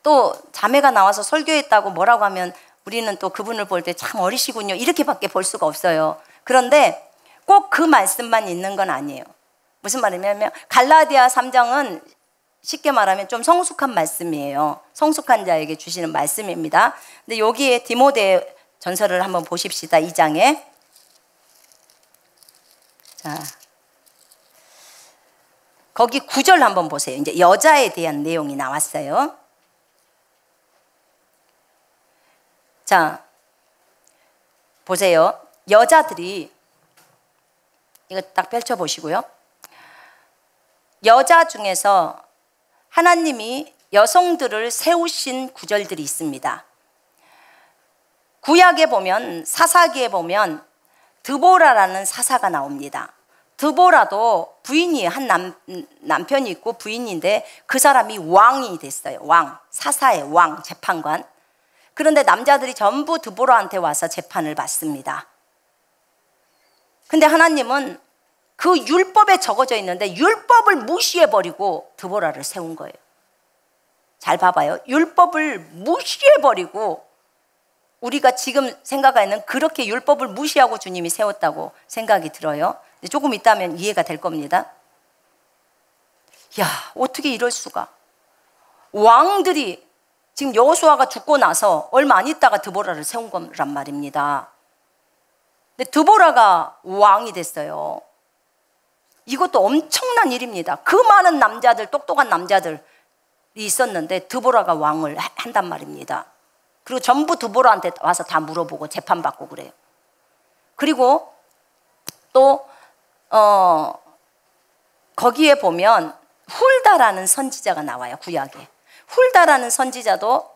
또 자매가 나와서 설교했다고 뭐라고 하면 우리는 또 그분을 볼 때 참 어리시군요 이렇게밖에 볼 수가 없어요. 그런데 꼭 그 말씀만 있는 건 아니에요. 무슨 말이냐면 갈라디아 3장은 쉽게 말하면 좀 성숙한 말씀이에요. 성숙한 자에게 주시는 말씀입니다. 근데 여기에 디모데 전서를 한번 보십시다. 2장에. 자, 거기 9절 한번 보세요. 이제 여자에 대한 내용이 나왔어요. 자, 보세요. 여자들이 이거 딱 펼쳐보시고요. 여자 중에서 하나님이 여성들을 세우신 구절들이 있습니다. 구약에 보면 사사기에 보면 드보라라는 사사가 나옵니다. 드보라도 부인이 한 남편이 있고 부인인데 그 사람이 왕이 됐어요. 왕, 사사의 왕, 재판관. 그런데 남자들이 전부 드보라한테 와서 재판을 받습니다. 근데 하나님은 그 율법에 적어져 있는데 율법을 무시해버리고 드보라를 세운 거예요. 잘 봐봐요. 율법을 무시해버리고 우리가 지금 생각하는 그렇게 율법을 무시하고 주님이 세웠다고 생각이 들어요. 조금 있다면 이해가 될 겁니다. 야, 어떻게 이럴 수가. 왕들이 지금 여호수아가 죽고 나서 얼마 안 있다가 드보라를 세운 거란 말입니다. 근데 드보라가 왕이 됐어요. 이것도 엄청난 일입니다. 그 많은 남자들, 똑똑한 남자들이 있었는데 드보라가 왕을 한단 말입니다. 그리고 전부 드보라한테 와서 다 물어보고 재판받고 그래요. 그리고 또 거기에 보면 훌다라는 선지자가 나와요. 구약에. 훌다라는 선지자도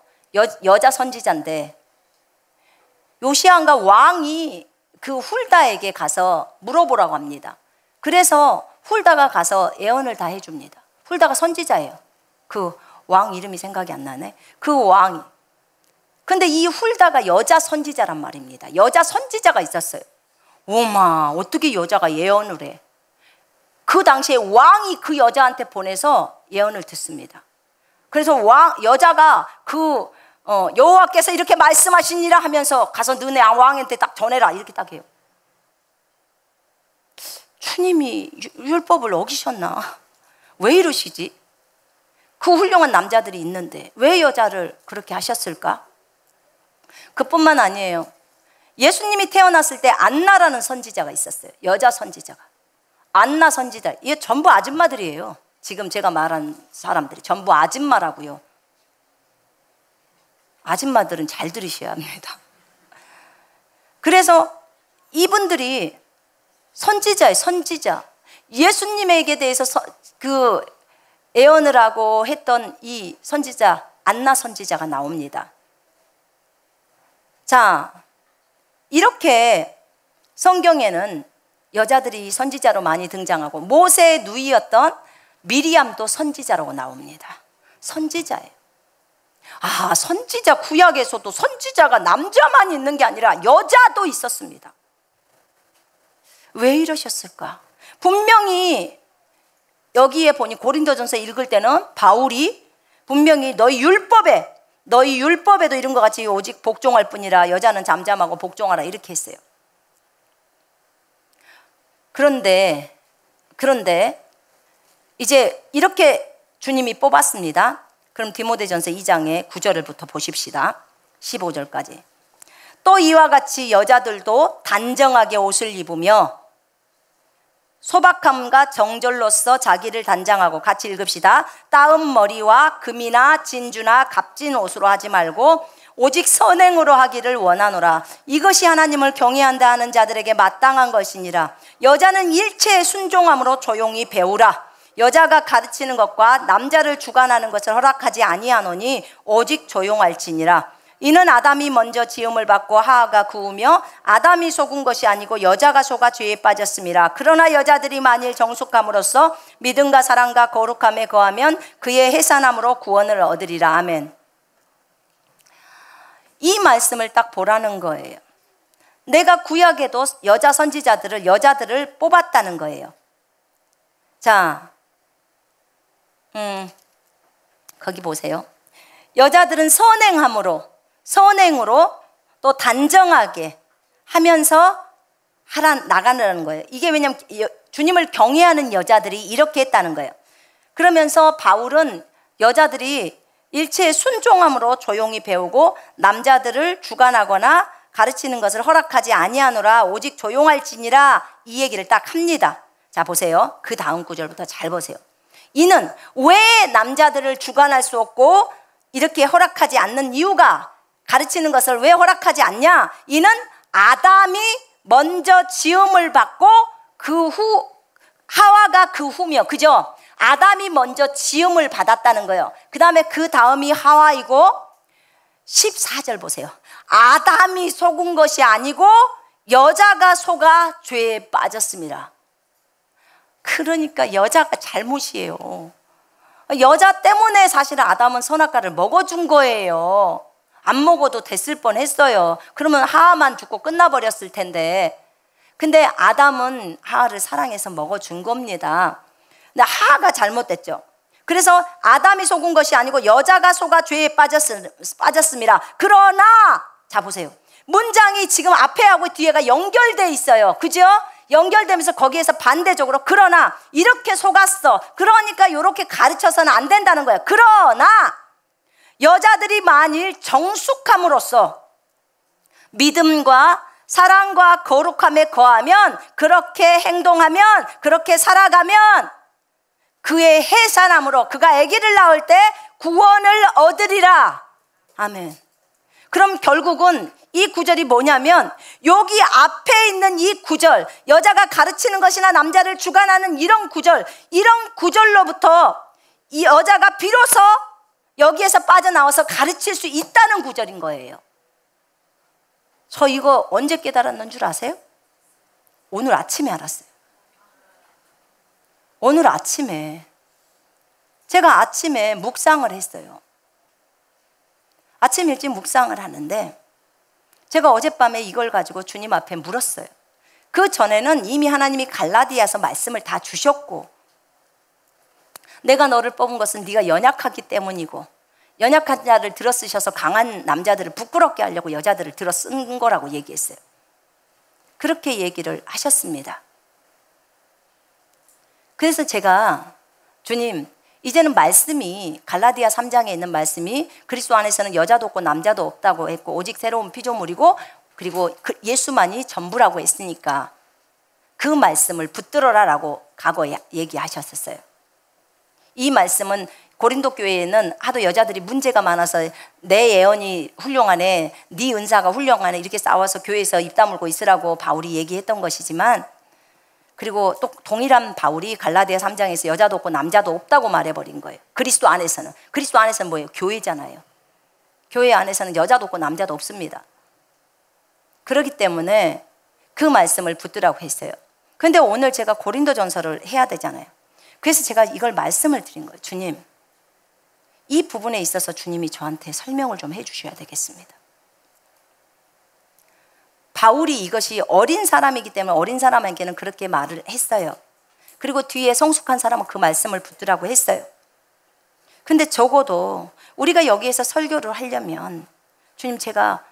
여자 선지자인데 요시야가 왕이 그 훌다에게 가서 물어보라고 합니다. 그래서 훌다가 가서 예언을 다 해줍니다. 훌다가 선지자예요. 그 왕 이름이 생각이 안 나네. 그 왕이. 근데 이 훌다가 여자 선지자란 말입니다. 여자 선지자가 있었어요. 오마, 어떻게 여자가 예언을 해? 그 당시에 왕이 그 여자한테 보내서 예언을 듣습니다. 그래서 여자가 여호와께서 이렇게 말씀하시니라 하면서 가서 너네 왕한테 딱 전해라 이렇게 딱 해요. 주님이 율법을 어기셨나? 왜 이러시지? 그 훌륭한 남자들이 있는데 왜 여자를 그렇게 하셨을까? 그뿐만 아니에요. 예수님이 태어났을 때 안나라는 선지자가 있었어요. 여자 선지자가. 안나 선지자. 이게 전부 아줌마들이에요. 지금 제가 말한 사람들이 전부 아줌마라고요. 아줌마들은 잘 들으셔야 합니다. 그래서 이분들이 선지자예요. 선지자. 예수님에게 대해서 그 예언을 하고 했던 이 선지자 안나 선지자가 나옵니다. 자, 이렇게 성경에는 여자들이 선지자로 많이 등장하고 모세의 누이였던 미리암도 선지자라고 나옵니다. 선지자예요. 아, 선지자 구약에서도 선지자가 남자만 있는 게 아니라 여자도 있었습니다. 왜 이러셨을까? 분명히 여기에 보니 고린도전서 읽을 때는 바울이 분명히 너희 율법에도 이런 것 같이 오직 복종할 뿐이라 여자는 잠잠하고 복종하라 이렇게 했어요. 그런데 이제 이렇게 주님이 뽑았습니다. 그럼 디모데전서 2장의 9절부터 보십시다. 15절까지. 또 이와 같이 여자들도 단정하게 옷을 입으며 소박함과 정절로서 자기를 단장하고 같이 읽읍시다. 따은 머리와 금이나 진주나 값진 옷으로 하지 말고 오직 선행으로 하기를 원하노라. 이것이 하나님을 경외한다 하는 자들에게 마땅한 것이니라. 여자는 일체에 순종함으로 조용히 배우라. 여자가 가르치는 것과 남자를 주관하는 것을 허락하지 아니하노니 오직 조용할지니라. 이는 아담이 먼저 지음을 받고 하하가 구우며 아담이 속은 것이 아니고 여자가 속아 죄에 빠졌음이라. 그러나 여자들이 만일 정숙함으로써 믿음과 사랑과 거룩함에 거하면 그의 해산함으로 구원을 얻으리라. 아멘. 이 말씀을 딱 보라는 거예요. 내가 구약에도 여자 선지자들을, 여자들을 뽑았다는 거예요. 자, 거기 보세요. 여자들은 선행으로 또 단정하게 하면서 나가는 거예요. 이게 왜냐면 주님을 경외하는 여자들이 이렇게 했다는 거예요. 그러면서 바울은 여자들이 일체의 순종함으로 조용히 배우고 남자들을 주관하거나 가르치는 것을 허락하지 아니하노라 오직 조용할지니라, 이 얘기를 딱 합니다. 자, 보세요. 그 다음 구절부터 잘 보세요. 이는 왜 남자들을 주관할 수 없고 이렇게 허락하지 않는 이유가, 가르치는 것을 왜 허락하지 않냐? 이는 아담이 먼저 지음을 받고 그 후 하와가 그 후며, 그죠? 아담이 먼저 지음을 받았다는 거예요. 그 다음에 그 다음이 하와이고, 14절 보세요. 아담이 속은 것이 아니고 여자가 속아 죄에 빠졌습니다. 그러니까 여자가 잘못이에요. 여자 때문에 사실 아담은 선악과를 먹어준 거예요. 안 먹어도 됐을 뻔했어요. 그러면 하와만 죽고 끝나버렸을 텐데, 근데 아담은 하와를 사랑해서 먹어준 겁니다. 근데 하와가 잘못됐죠. 그래서 아담이 속은 것이 아니고 여자가 속아 죄에 빠졌습니다. 그러나, 자 보세요. 문장이 지금 앞에하고 뒤에가 연결돼 있어요. 그죠? 연결되면서 거기에서 반대적으로 그러나 이렇게 속았어. 그러니까 이렇게 가르쳐서는 안 된다는 거예요. 그러나 여자들이 만일 정숙함으로써 믿음과 사랑과 거룩함에 거하면, 그렇게 행동하면, 그렇게 살아가면 그의 해산함으로 그가 아기를 낳을 때 구원을 얻으리라. 아멘. 그럼 결국은 이 구절이 뭐냐면, 여기 앞에 있는 이 구절, 여자가 가르치는 것이나 남자를 주관하는 이런 구절로부터 이 여자가 비로소 여기에서 빠져나와서 가르칠 수 있다는 구절인 거예요. 저 이거 언제 깨달았는 줄 아세요? 오늘 아침에 알았어요. 오늘 아침에 제가 아침에 묵상을 했어요. 아침 일찍 묵상을 하는데 제가 어젯밤에 이걸 가지고 주님 앞에 물었어요. 그 전에는 이미 하나님이 갈라디아서 말씀을 다 주셨고, 내가 너를 뽑은 것은 네가 연약하기 때문이고, 연약한 자를 들어 쓰셔서 강한 남자들을 부끄럽게 하려고 여자들을 들어 쓴 거라고 얘기했어요. 그렇게 얘기를 하셨습니다. 그래서 제가, 주님, 이제는 말씀이, 갈라디아 3장에 있는 말씀이 그리스도 안에서는 여자도 없고 남자도 없다고 했고 오직 새로운 피조물이고, 그리고 예수만이 전부라고 했으니까 그 말씀을 붙들어라라고 과거에 얘기하셨었어요. 이 말씀은 고린도 교회에는 하도 여자들이 문제가 많아서 내 예언이 훌륭하네, 네 은사가 훌륭하네, 이렇게 싸워서 교회에서 입 다물고 있으라고 바울이 얘기했던 것이지만, 그리고 또 동일한 바울이 갈라디아 3장에서 여자도 없고 남자도 없다고 말해버린 거예요. 그리스도 안에서는. 그리스도 안에서는 뭐예요? 교회잖아요. 교회 안에서는 여자도 없고 남자도 없습니다. 그렇기 때문에 그 말씀을 붙들라고 했어요. 그런데 오늘 제가 고린도전서를 해야 되잖아요. 그래서 제가 이걸 말씀을 드린 거예요. 주님, 이 부분에 있어서 주님이 저한테 설명을 좀 해주셔야 되겠습니다. 바울이 이것이 어린 사람이기 때문에 어린 사람에게는 그렇게 말을 했어요. 그리고 뒤에 성숙한 사람은 그 말씀을 붙들라고 했어요. 근데 적어도 우리가 여기에서 설교를 하려면, 주님, 제가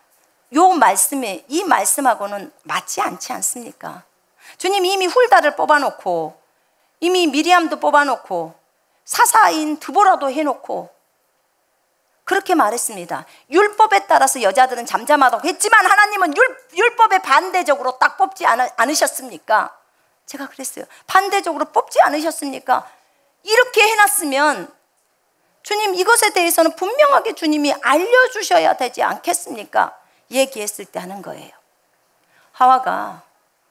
요 말씀에, 이 말씀하고는 맞지 않지 않습니까? 주님, 이미 훌다를 뽑아놓고 이미 미리암도 뽑아놓고 사사인 드보라도 해놓고 그렇게 말했습니다. 율법에 따라서 여자들은 잠잠하다고 했지만 하나님은 율법에 반대적으로 딱 뽑지 않으셨습니까? 제가 그랬어요. 반대적으로 뽑지 않으셨습니까? 이렇게 해놨으면 주님, 이것에 대해서는 분명하게 주님이 알려주셔야 되지 않겠습니까? 얘기했을 때 하는 거예요. 하와가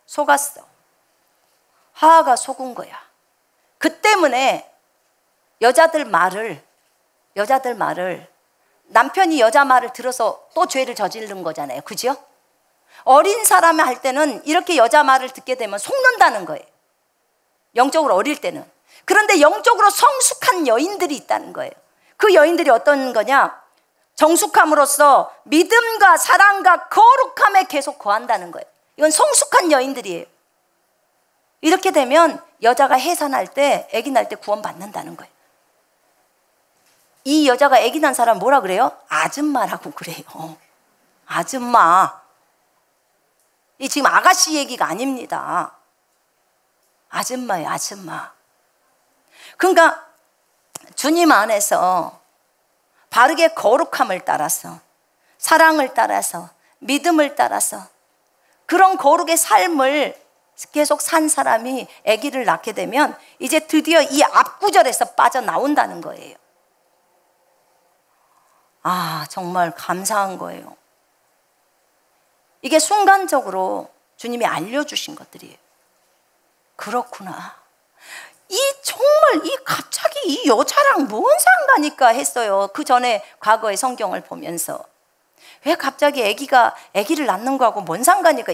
속았어. 하와가 속은 거야. 그 때문에 여자들 말을 남편이 여자 말을 들어서 또 죄를 저지른 거잖아요. 그죠? 어린 사람이 할 때는 이렇게 여자 말을 듣게 되면 속는다는 거예요. 영적으로 어릴 때는. 그런데 영적으로 성숙한 여인들이 있다는 거예요. 그 여인들이 어떤 거냐? 정숙함으로써 믿음과 사랑과 거룩함에 계속 거한다는 거예요. 이건 성숙한 여인들이에요. 이렇게 되면 여자가 해산할 때, 아기 날 때 구원받는다는 거예요. 이 여자가 아기 난 사람 뭐라 그래요? 아줌마라고 그래요. 아줌마. 이 지금 아가씨 얘기가 아닙니다. 아줌마예요, 아줌마. 그러니까 주님 안에서 바르게 거룩함을 따라서, 사랑을 따라서, 믿음을 따라서 그런 거룩의 삶을 계속 산 사람이 아기를 낳게 되면 이제 드디어 이 앞구절에서 빠져나온다는 거예요. 아, 정말 감사한 거예요. 이게 순간적으로 주님이 알려주신 것들이에요. 그렇구나. 정말 갑자기 이 여자랑 뭔 상관일까 했어요. 그 전에 과거의 성경을 보면서. 왜 갑자기 아기를 낳는 거하고 뭔 상관일까?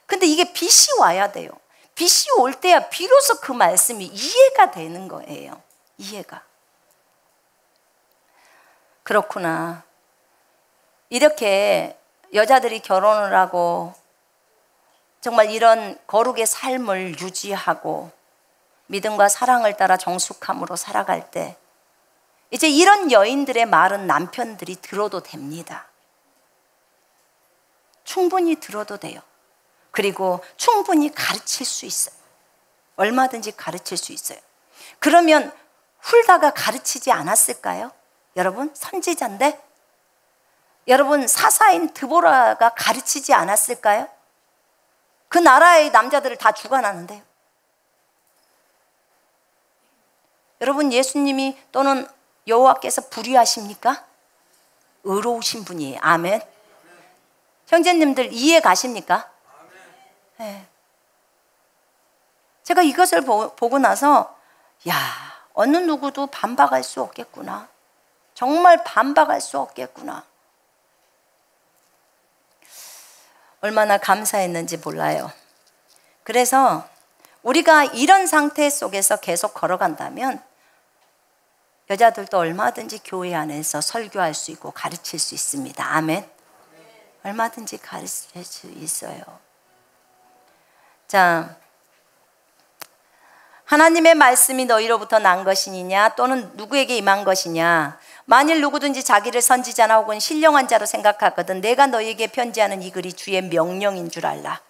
근데 이게 빛이 와야 돼요. 빛이 올 때야 비로소 그 말씀이 이해가 되는 거예요. 이해가. 그렇구나. 이렇게 여자들이 결혼을 하고 정말 이런 거룩의 삶을 유지하고 믿음과 사랑을 따라 정숙함으로 살아갈 때 이제 이런 여인들의 말은 남편들이 들어도 됩니다. 충분히 들어도 돼요. 그리고 충분히 가르칠 수 있어요. 얼마든지 가르칠 수 있어요. 그러면 훌다가 가르치지 않았을까요? 여러분, 선지자인데? 여러분, 사사인 드보라가 가르치지 않았을까요? 그 나라의 남자들을 다 죽어놨는데요. 여러분, 예수님이 또는 여호와께서 불의하십니까? 의로우신 분이에요. 아멘. 형제님들 이해 가십니까? 네. 제가 이것을 보고 나서 야, 어느 누구도 반박할 수 없겠구나. 정말 반박할 수 없겠구나. 얼마나 감사했는지 몰라요. 그래서 우리가 이런 상태 속에서 계속 걸어간다면 여자들도 얼마든지 교회 안에서 설교할 수 있고 가르칠 수 있습니다. 아멘. 얼마든지 가르칠 수 있어요. 자, 하나님의 말씀이 너희로부터 난 것이냐 또는 누구에게 임한 것이냐. 만일 누구든지 자기를 선지자나 혹은 신령한 자로 생각하거든 내가 너희에게 편지하는 이 글이 주의 명령인 줄 알라.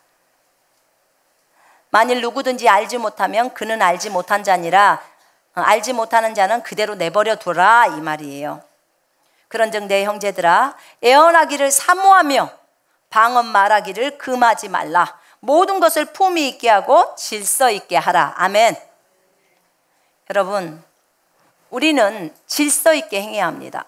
만일 누구든지 알지 못하면 그는 알지 못한 자니라. 알지 못하는 자는 그대로 내버려 두라 이 말이에요. 그런즉 내 형제들아 애언하기를 사모하며 방언 말하기를 금하지 말라. 모든 것을 품위 있게 하고 질서 있게 하라. 아멘. 여러분, 우리는 질서 있게 행해야 합니다.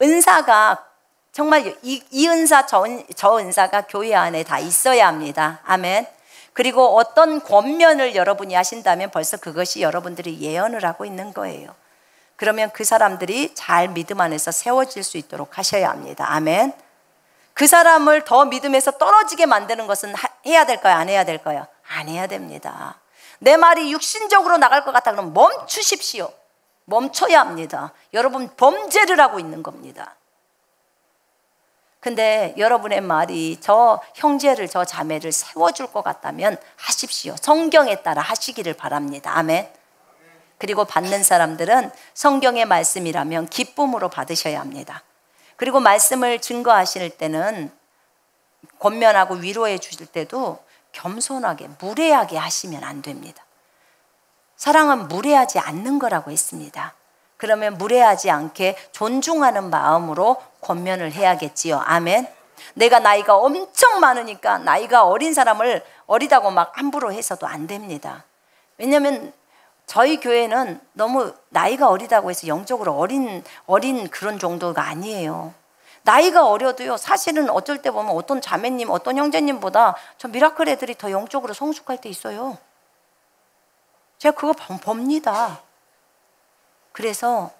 은사가 정말 이 은사 저 은사가 교회 안에 다 있어야 합니다. 아멘. 그리고 어떤 권면을 여러분이 하신다면 벌써 그것이 여러분들이 예언을 하고 있는 거예요. 그러면 그 사람들이 잘 믿음 안에서 세워질 수 있도록 하셔야 합니다. 아멘. 그 사람을 더 믿음에서 떨어지게 만드는 것은 해야 될까요? 안 해야 될까요? 안 해야 됩니다. 내 말이 육신적으로 나갈 것 같다 그러면 멈추십시오. 멈춰야 합니다. 여러분 범죄를 하고 있는 겁니다. 근데 여러분의 말이 저 형제를 저 자매를 세워줄 것 같다면 하십시오. 성경에 따라 하시기를 바랍니다. 아멘. 그리고 받는 사람들은 성경의 말씀이라면 기쁨으로 받으셔야 합니다. 그리고 말씀을 증거하실 때는 권면하고 위로해 주실 때도 겸손하게 무례하게 하시면 안 됩니다. 사랑은 무례하지 않는 거라고 했습니다. 그러면 무례하지 않게 존중하는 마음으로 권면을 해야겠지요. 아멘. 내가 나이가 엄청 많으니까 나이가 어린 사람을 어리다고 막 함부로 해서도 안 됩니다. 왜냐하면 저희 교회는 너무 나이가 어리다고 해서 영적으로 어린 그런 정도가 아니에요. 나이가 어려도요, 사실은 어쩔 때 보면 어떤 자매님, 어떤 형제님보다 저 미라클 애들이 더 영적으로 성숙할 때 있어요. 제가 그거 봅니다. 그래서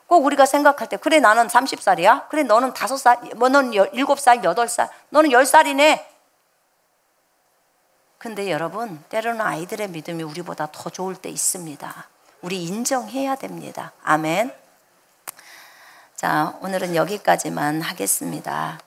꼭 우리가 생각할 때 그래 나는 30살이야? 그래 너는 5살, 너는 7살, 8살, 너는 10살이네. 근데 여러분 때로는 아이들의 믿음이 우리보다 더 좋을 때 있습니다. 우리 인정해야 됩니다. 아멘. 자, 오늘은 여기까지만 하겠습니다.